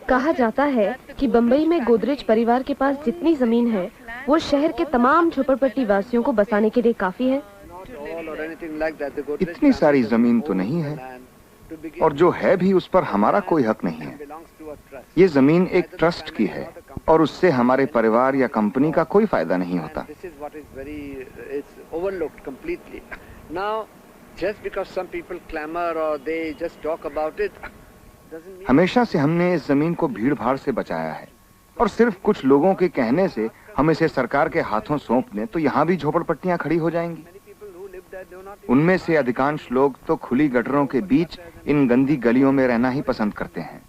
कहा जाता है कि बम्बई में गोदरेज परिवार के पास जितनी जमीन है वो शहर के तमाम झोपड़पट्टी वासियों को बसाने के लिए काफी है। इतनी सारी जमीन तो नहीं है, और जो है भी उस पर हमारा कोई हक नहीं है। ये जमीन एक ट्रस्ट की है और उससे हमारे परिवार या कंपनी का कोई फायदा नहीं होता। हमेशा से हमने इस जमीन को भीड़ भाड़ से बचाया है, और सिर्फ कुछ लोगों के कहने से हम इसे सरकार के हाथों सौंप दें तो यहाँ भी झोपड़पट्टियां खड़ी हो जाएंगी। उनमें से अधिकांश लोग तो खुली गटरों के बीच इन गंदी गलियों में रहना ही पसंद करते हैं।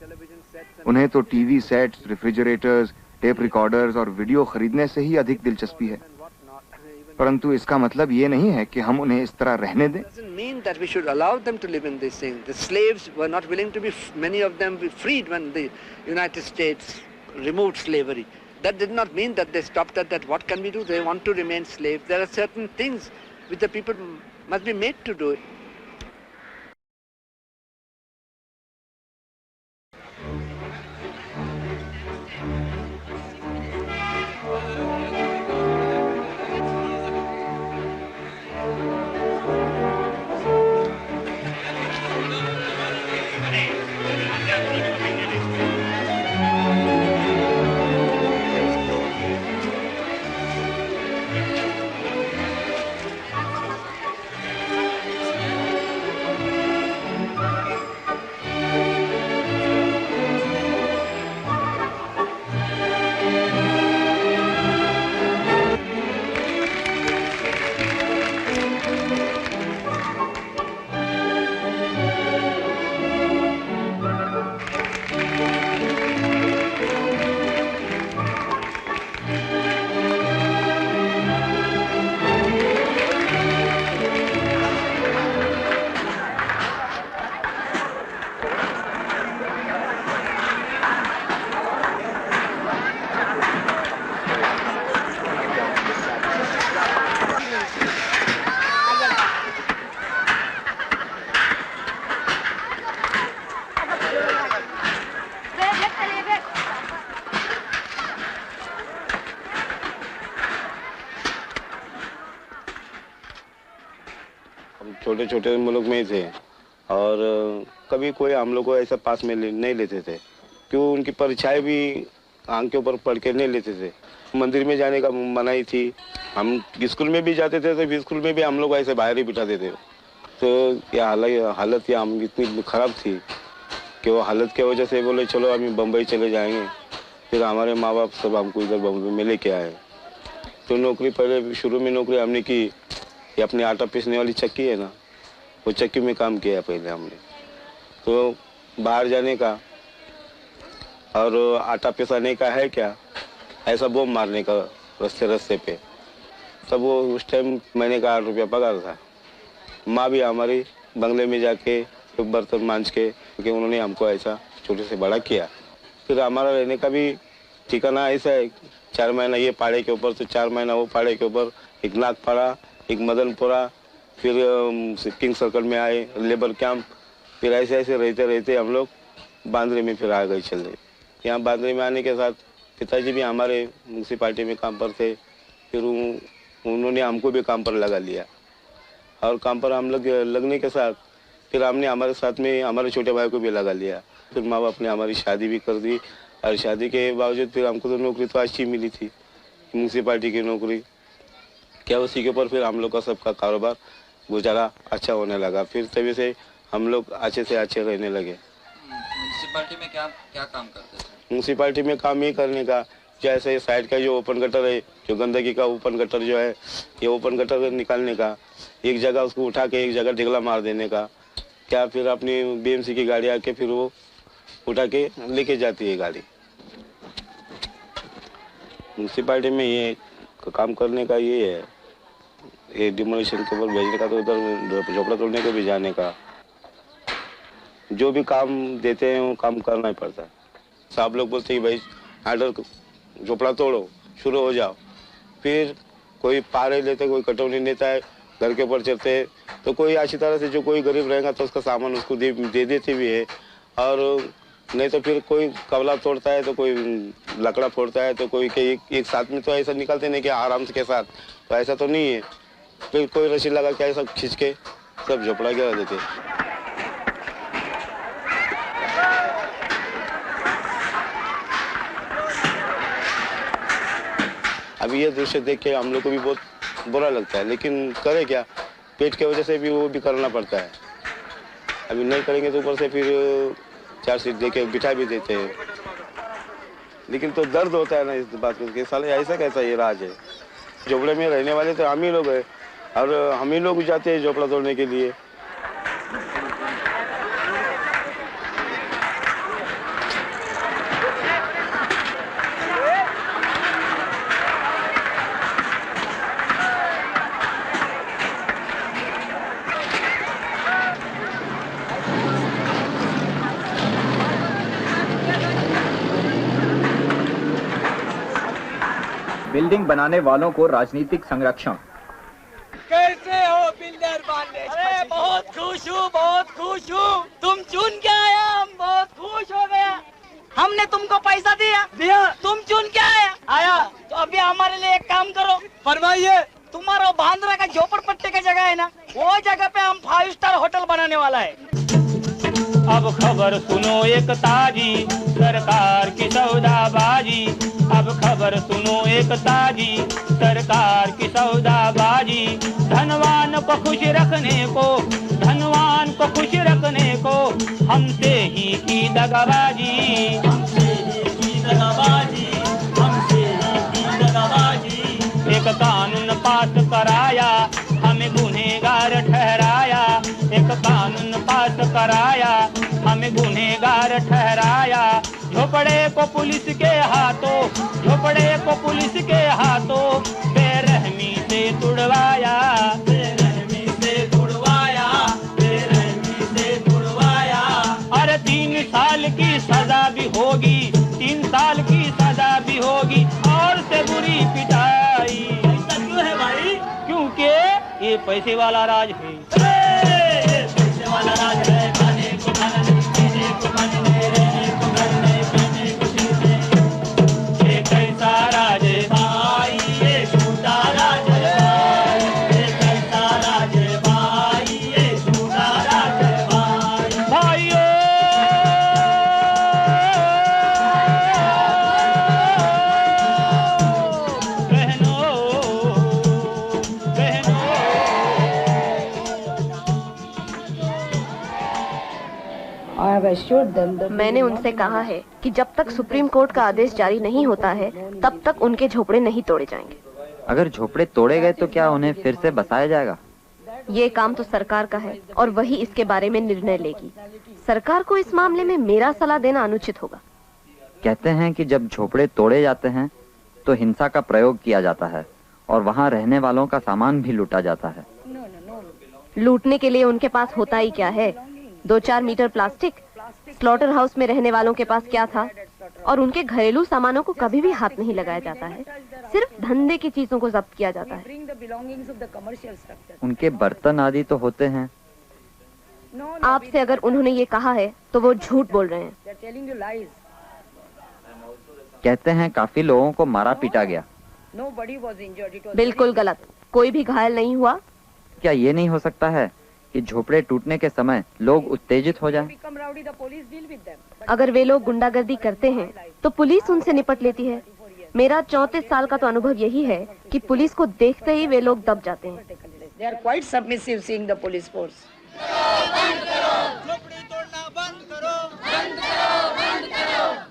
उन्हें तो TV sets, refrigerators, tape recorders और वीडियो खरीदने से ही अधिक दिलचस्पी है। परंतु इसका मतलब ये नहीं है कि हम उन्हें इस तरह रहने दें। That did not mean that they stopped at that. What can we do? They want to remain slaves. There are certain things which the people must be made to do it. छोटे छोटे मुल्क में ही थे और कभी कोई हम लोग को ऐसा पास में नहीं लेते थे, क्यों उनकी परीक्षाएं भी आंख के ऊपर पढ़ के नहीं लेते थे। मंदिर में जाने का मनाही थी, हम स्कूल में भी जाते थे तो स्कूल में भी हम लोग ऐसे बाहर ही बिठाते थे। तो यह हालत या हम इतनी ख़राब थी कि वो हालत की वजह से बोले चलो हम बम्बई चले जाएंगे। फिर हमारे माँ बाप सब हमको इधर बम्बई में लेके आए। तो नौकरी पहले शुरू में नौकरी हमने की, ये अपनी आटा पीसने वाली चक्की है ना, वो चक्की में काम किया पहले हमने। तो बाहर जाने का और आटा पिसाने का है क्या, ऐसा बम मारने का रास्ते पे। तब वो उस टाइम महीने का 8 रुपया पगार था। माँ भी हमारी बंगले में जाके बर्तन मांज के, क्योंकि उन्होंने हमको ऐसा छोटे से बड़ा किया। फिर हमारा रहने का भी ठिकाना ऐसा है, 4 महीना ये पहाड़े के ऊपर तो 4 महीना वो पहाड़े के ऊपर, एक नागपाड़ा, एक मदनपुरा, फिर किंग सर्कल में आए लेबर कैंप। फिर ऐसे ऐसे रहते रहते हम लोग बांद्रे में फिर आ गए चले। यहाँ बांद्रे में आने के साथ पिताजी भी हमारे म्यूनसिपाल्टी में काम पर थे। फिर उन्होंने हमको भी काम पर लगा लिया और काम पर हम लोग लगने के साथ फिर हमने हमारे साथ में हमारे छोटे भाई को भी लगा लिया। फिर माँ बाप ने हमारी शादी भी कर दी और शादी के बावजूद फिर हमको तो नौकरी तो अच्छी मिली थी, म्यूनसिपाल्टी की नौकरी क्या। उसी के ऊपर फिर हम लोग का सबका कारोबार गुजारा अच्छा होने लगा। फिर तभी से हम लोग अच्छे से अच्छे रहने लगे। म्यूनसिपाल्टी में क्या क्या काम करते थे? म्यूनसिपाल्टी में काम ये करने का, जैसे साइड का जो ओपन गटर है, जो गंदगी का ओपन गटर जो है, ये ओपन गटर निकालने का, एक जगह उसको उठा के एक जगह ढिगला मार देने का क्या। फिर अपनी बीएमसी की गाड़ी आके फिर वो उठा के लेके जाती है गाड़ी। म्यूनसिपाल्टी में ये काम करने का ये है, ये डिमोलिशन के ऊपर भेजने का, तो उधर झोपड़ा तोड़ने को भी जाने का। जो भी काम देते हैं वो काम करना ही पड़ता है। सब लोग बोलते हैं भाई आर्डर झोपड़ा तोड़ो, शुरू हो जाओ। फिर कोई पारे लेते, कोई कटौनी लेता है, घर के ऊपर चलते हैं। तो कोई अच्छी तरह से जो कोई गरीब रहेगा तो उसका सामान उसको दे देते भी है। और नहीं तो फिर कोई कवला तोड़ता है तो कोई लकड़ा फोड़ता है, तो कोई के एक साथ में तो ऐसा निकलते नहीं कि आराम से के साथ, तो ऐसा तो नहीं है। फिर कोई रस्सी लगा के ऐसा खींच के सब झोपड़ा गिरा देते। अभी ये दृश्य देख के हम लोग को भी बहुत बुरा लगता है, लेकिन करे क्या, पेट की वजह से भी वो भी करना पड़ता है। अभी नहीं करेंगे तो ऊपर से फिर 4 सीट दे के बिठा भी देते हैं। लेकिन तो दर्द होता है ना इस बात को, साले ऐसा कैसा ये राज है। झोपड़े में रहने वाले तो हम ही लोग हैं और हम ही लोग जाते हैं झोपड़ा तोड़ने के लिए। बिल्डिंग बनाने वालों को राजनीतिक संरक्षण। कैसे हो बिल्डर बांधे? अरे बहुत खुश हूँ, बहुत खुश हूँ। तुम चुन के आया, हम बहुत खुश हो गया। हमने तुमको पैसा दिया, तुम चुन के आया। तो अभी हमारे लिए एक काम करो। फरमाइए। तुम्हारा बांद्रा का झोपड़पट्टी का जगह है ना, वो जगह पे हम 5 स्टार होटल बनाने वाला है। अब खबर सुनो एक ताजी सरकार की सौदाबाजी। अब खबर सुनो एक ताजी सरकार की सौदाबाजी। धनवान को खुश रखने को, धनवान को खुश रखने को हमसे ही की दगाबाजी, हमसे ही की दगाबाजी, हमसे ही की दगाबाजी। एक कानून पास कराया, हमें गुनहगार ठहराया। एक कानून पास कराया, हमें गुनहगार ठहराया। झोपड़े को पुलिस के हाथों, झोपड़े को पुलिस के हाथों बेरहमी से तुड़वाया, बेरहमी से तुड़वाया, बेरहमी से तुड़वाया। अरे 3 साल की सजा भी होगी, 3 साल की सजा भी होगी और से बुरी पिटाई। ऐसा क्यों है भाई? क्योंकि ये पैसे वाला राज है, ये पैसे वाला राज है। खाने को खाना नहीं, पीने को पानी नहीं, रहने को घर नहीं, पहनने को शूज नहीं। ये कैसा राज है भाई, ये झूठा राज है भाई, ये कैसा राज है भाई, ये मैंने उनसे कहा है कि जब तक सुप्रीम कोर्ट का आदेश जारी नहीं होता है तब तक उनके झोपड़े नहीं तोड़े जाएंगे। अगर झोपड़े तोड़े गए तो क्या उन्हें फिर से बसाया जाएगा? ये काम तो सरकार का है और वही इसके बारे में निर्णय लेगी। सरकार को इस मामले में मेरा सलाह देना अनुचित होगा। कहते हैं कि जब झोपड़े तोड़े जाते हैं तो हिंसा का प्रयोग किया जाता है और वहाँ रहने वालों का सामान भी लूटा जाता है। लूटने के लिए उनके पास होता ही क्या है? 2-4 मीटर प्लास्टिक। स्लॉटर हाउस में रहने वालों के पास क्या था? और उनके घरेलू सामानों को कभी भी हाथ नहीं लगाया जाता है, सिर्फ धंधे की चीजों को जब्त किया जाता है। उनके बर्तन आदि तो होते हैं। आपसे अगर उन्होंने ये कहा है तो वो झूठ बोल रहे हैं। कहते हैं काफी लोगों को मारा पीटा गया। बिल्कुल गलत, कोई भी घायल नहीं हुआ। क्या ये नहीं हो सकता है कि झोपड़े टूटने के समय लोग उत्तेजित हो जाएं? अगर वे लोग गुंडागर्दी करते हैं तो पुलिस उनसे निपट लेती है। मेरा 34 साल का तो अनुभव यही है कि पुलिस को देखते ही वे लोग दब जाते हैं। They are quite submissive seeing the police force.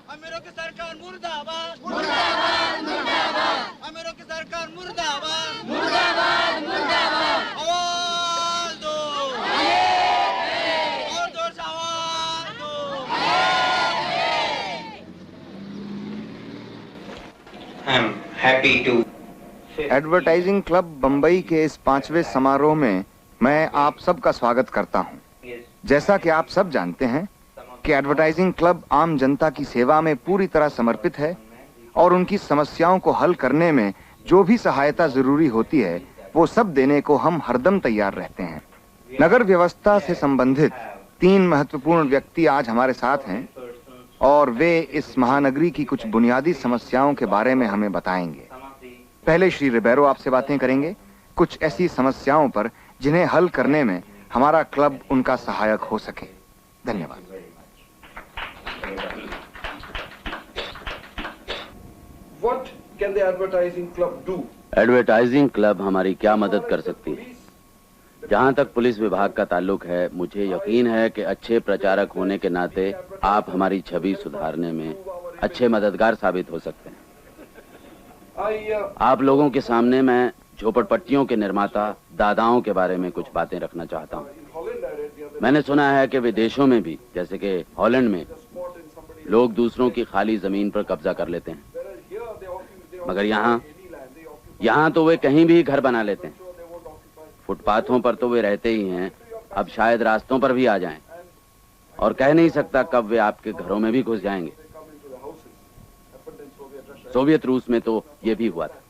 अमीरों की सरकार मुर्दाबाद, मुर्दाबाद, मुर्दाबाद। अमीरों की सरकार मुर्दाबाद, मुर्दाबाद, मुर्दाबाद। आवाज दो, और जोर से आवाज दो। I'm happy to advertising club Bombay के इस 5वें समारोह में मैं आप सबका स्वागत करता हूं। जैसा कि आप सब जानते हैं कि एडवर्टाइजिंग क्लब आम जनता की सेवा में पूरी तरह समर्पित है और उनकी समस्याओं को हल करने में जो भी सहायता जरूरी होती है वो सब देने को हम हरदम तैयार रहते हैं। नगर व्यवस्था से संबंधित 3 महत्वपूर्ण व्यक्ति आज हमारे साथ हैं और वे इस महानगरी की कुछ बुनियादी समस्याओं के बारे में हमें बताएंगे। पहले श्री रिबेरो आपसे बातें करेंगे कुछ ऐसी समस्याओं पर जिन्हें हल करने में हमारा क्लब उनका सहायक हो सके। धन्यवाद। What can the advertising club do? Advertising club हमारी क्या मदद कर सकती है? जहां तक पुलिस विभाग का ताल्लुक है, मुझे यकीन है कि अच्छे प्रचारक होने के नाते आप हमारी छवि सुधारने में अच्छे मददगार साबित हो सकते हैं। आप लोगों के सामने मैं झोपड़पट्टियों के निर्माता दादाओं के बारे में कुछ बातें रखना चाहता हूं। मैंने सुना है कि विदेशों में भी, जैसे कि हॉलैंड में, लोग दूसरों की खाली जमीन पर कब्जा कर लेते हैं, मगर यहाँ तो वे कहीं भी घर बना लेते हैं। फुटपाथों पर तो वे रहते ही हैं, अब शायद रास्तों पर भी आ जाएं, और कह नहीं सकता कब वे आपके घरों में भी घुस जाएंगे। सोवियत रूस में तो ये भी हुआ था।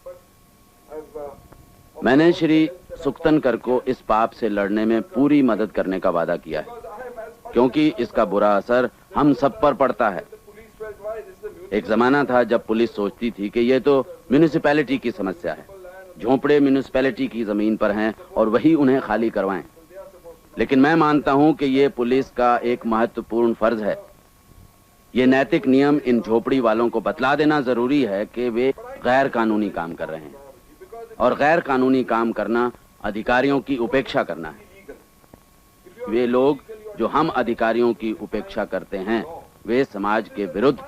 मैंने श्री सुख्तनकर को इस पाप से लड़ने में पूरी मदद करने का वादा किया है, क्योंकि इसका बुरा असर हम सब पर पड़ता है। एक जमाना था जब पुलिस सोचती थी कि ये तो म्यूनिसिपैलिटी की समस्या है, झोंपड़े म्यूनिसिपैलिटी की जमीन पर हैं और वही उन्हें खाली करवाएं। लेकिन मैं मानता हूं कि ये पुलिस का एक महत्वपूर्ण फर्ज है। ये नैतिक नियम इन झोपड़ी वालों को बतला देना जरूरी है कि वे गैर कानूनी काम कर रहे हैं, और गैर कानूनी काम करना अधिकारियों की उपेक्षा करना है। वे लोग जो हम अधिकारियों की उपेक्षा करते हैं, वे समाज के विरुद्ध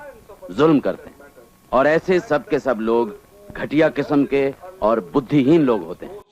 जुल्म करते हैं, और ऐसे सब के सब लोग घटिया किस्म के और बुद्धिहीन लोग होते हैं।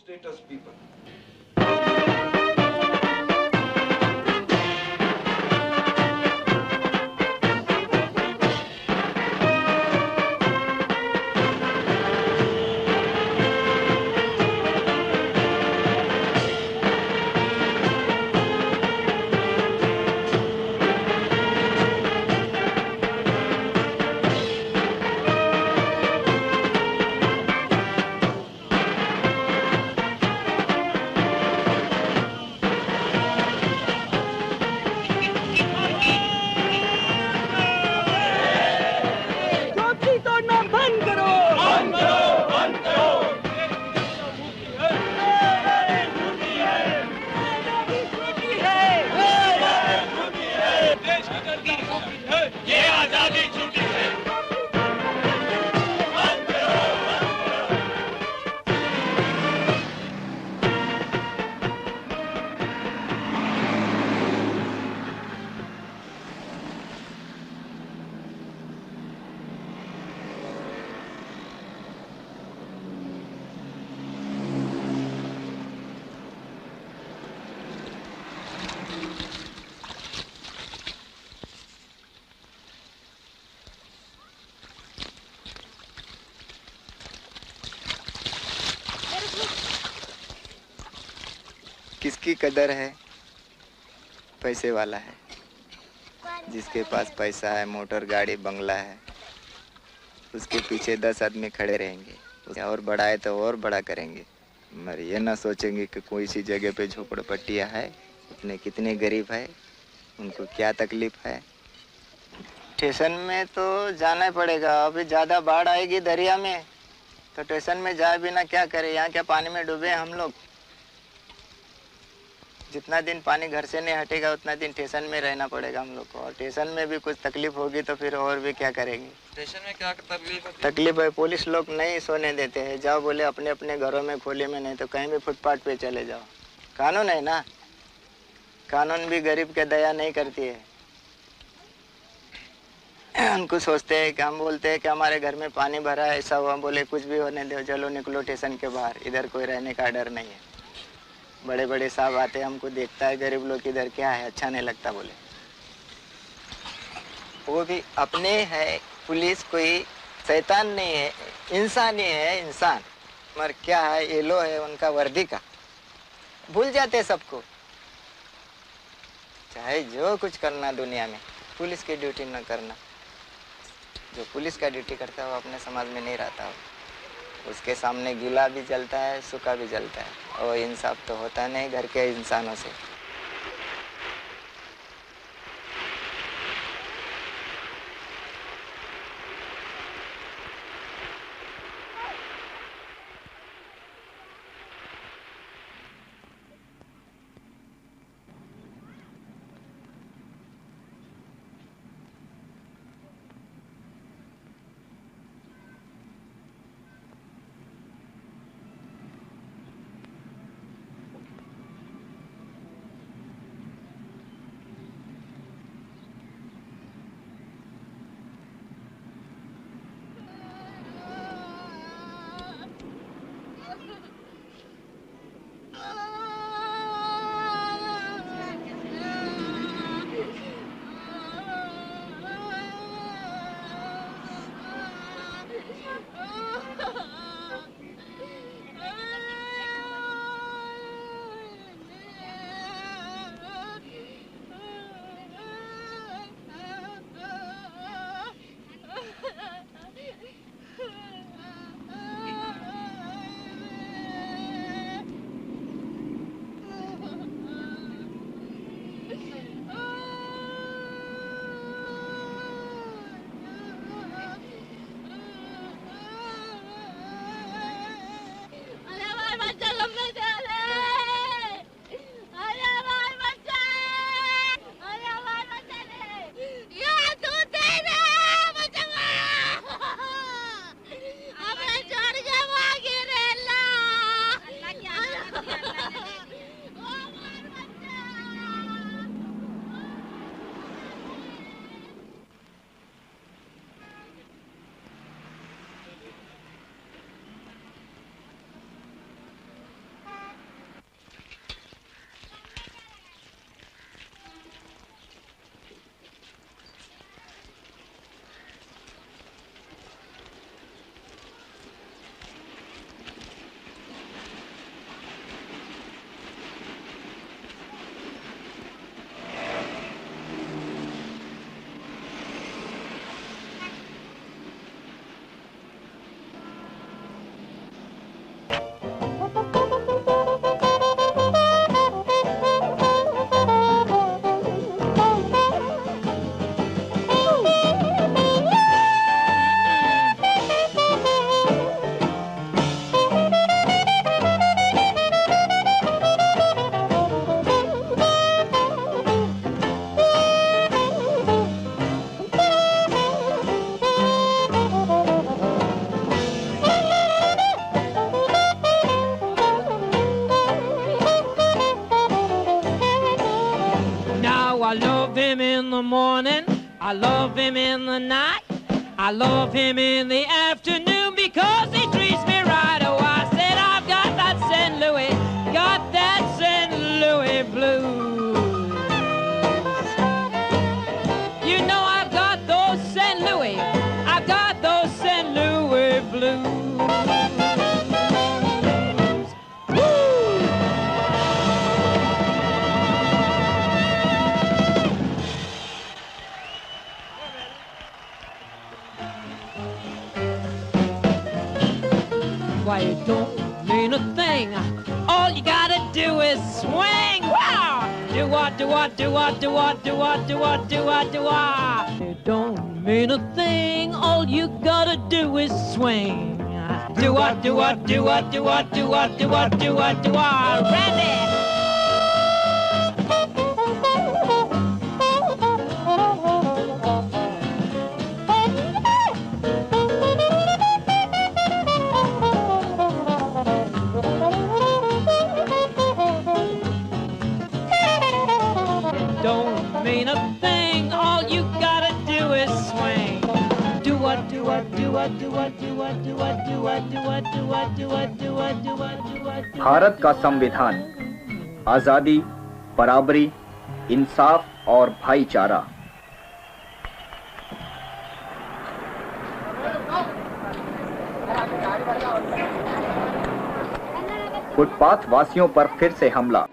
किसकी कदर है? पैसे वाला है। जिसके पास पैसा है, मोटर गाड़ी बंगला है, उसके पीछे 10 आदमी खड़े रहेंगे और बड़ा है तो और बड़ा करेंगे, मगर ये ना सोचेंगे कि कोई सी जगह पे झोपड़पट्टियाँ है, उतने कितने गरीब है, उनको क्या तकलीफ है। स्टेशन में तो जाना ही पड़ेगा। अभी ज़्यादा बाढ़ आएगी दरिया में तो स्टेशन में जाए बिना क्या करें? यहाँ क्या पानी में डूबे हम लोग? जितना दिन पानी घर से नहीं हटेगा उतना दिन स्टेशन में रहना पड़ेगा हम लोग को, और स्टेशन में भी कुछ तकलीफ होगी तो फिर और भी क्या करेंगे? स्टेशन में क्या तकलीफ है? तकलीफ है, पुलिस लोग नहीं सोने देते हैं। जाओ बोले अपने अपने घरों में, खोले में, नहीं तो कहीं भी फुटपाथ पे चले जाओ। कानून है ना, कानून भी गरीब के दया नहीं करती है। उनको सोचते हैं कि हम बोलते हैं कि हमारे घर में पानी भरा है, ऐसा हुआ, बोले कुछ भी होने दो, चलो निकलो स्टेशन के बाहर, इधर कोई रहने का डर नहीं है। बड़े बड़े साहब आते हैं, हमको देखता है गरीब लोग इधर क्या है, अच्छा नहीं लगता। बोले वो भी अपने है, पुलिस कोई शैतान नहीं है, इंसान ही है, इंसान। मगर क्या है, ये लो है उनका वर्दी का, भूल जाते सबको। चाहे जो कुछ करना दुनिया में, पुलिस की ड्यूटी न करना। जो पुलिस का ड्यूटी करता है वो अपने समाज में नहीं रहता हो, उसके सामने गीला भी जलता है, सूखा भी जलता है, और इंसाफ तो होता नहीं घर के इंसानों से। I love him in the morning, I love him in the night, I love him in the afternoon because he treats me right. Oh, I said I've got that St. Louis, got that St. Louis blues. You know I've got those St. Louis, I've got those St. Louis blues. Woo! don't mean a thing. All you gotta do is swing. Wow! Do what, do what, do what, do what, do what, do what, do what, do what. It don't mean a thing. All you gotta do is swing. Do what, do what, do what, do what, do what, do what, do what, do what. Ready? Don't mean a thing, all you gotta do is swing. Do what, do what, do what, do what, do what, do what, do what, do what, do what, do what, do what, do what, do what. Bharat का संविधान आजादी, बराबरी, इंसाफ और भाईचारा। फुटपाथ वासियों पर फिर से हमला।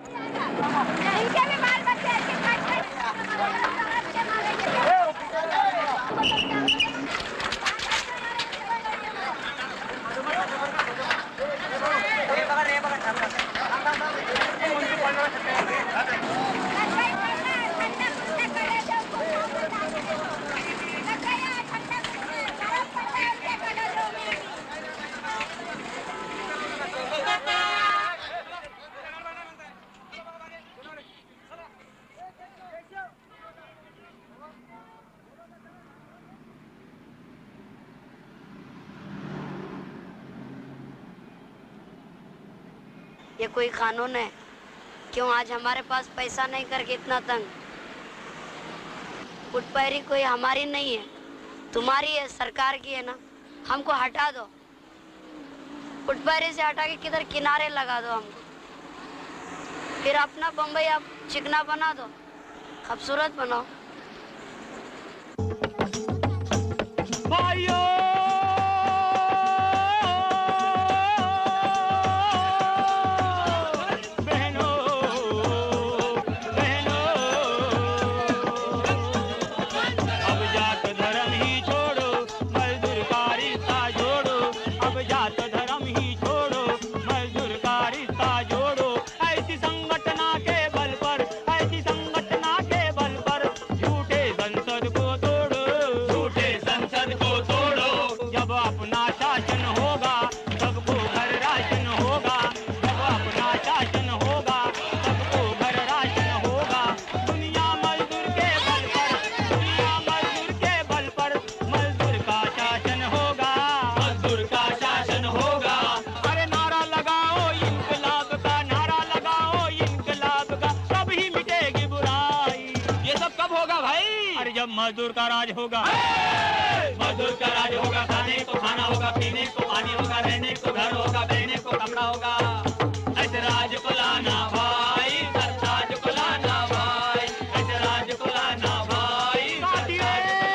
ये कोई कानून है? क्यों आज हमारे पास पैसा नहीं करके इतना तंग? फुटपाथी कोई हमारी नहीं है, तुम्हारी है, सरकार की है ना। हमको हटा दो, फुटपाथी से हटा के किधर किनारे लगा दो हमको। फिर अपना बम्बई आप चिकना बना दो, खूबसूरत बनाओ। मजदूर का राज होगा, मजदूर का राज होगा। खाने को खाना होगा, पीने को पानी होगा, रहने को घर होगा, पहनने को कपड़ा होगा। ऐसे राज को लाना भाई, राज को लाना भाई, ऐसे राज को लाना भाई, राज को लाना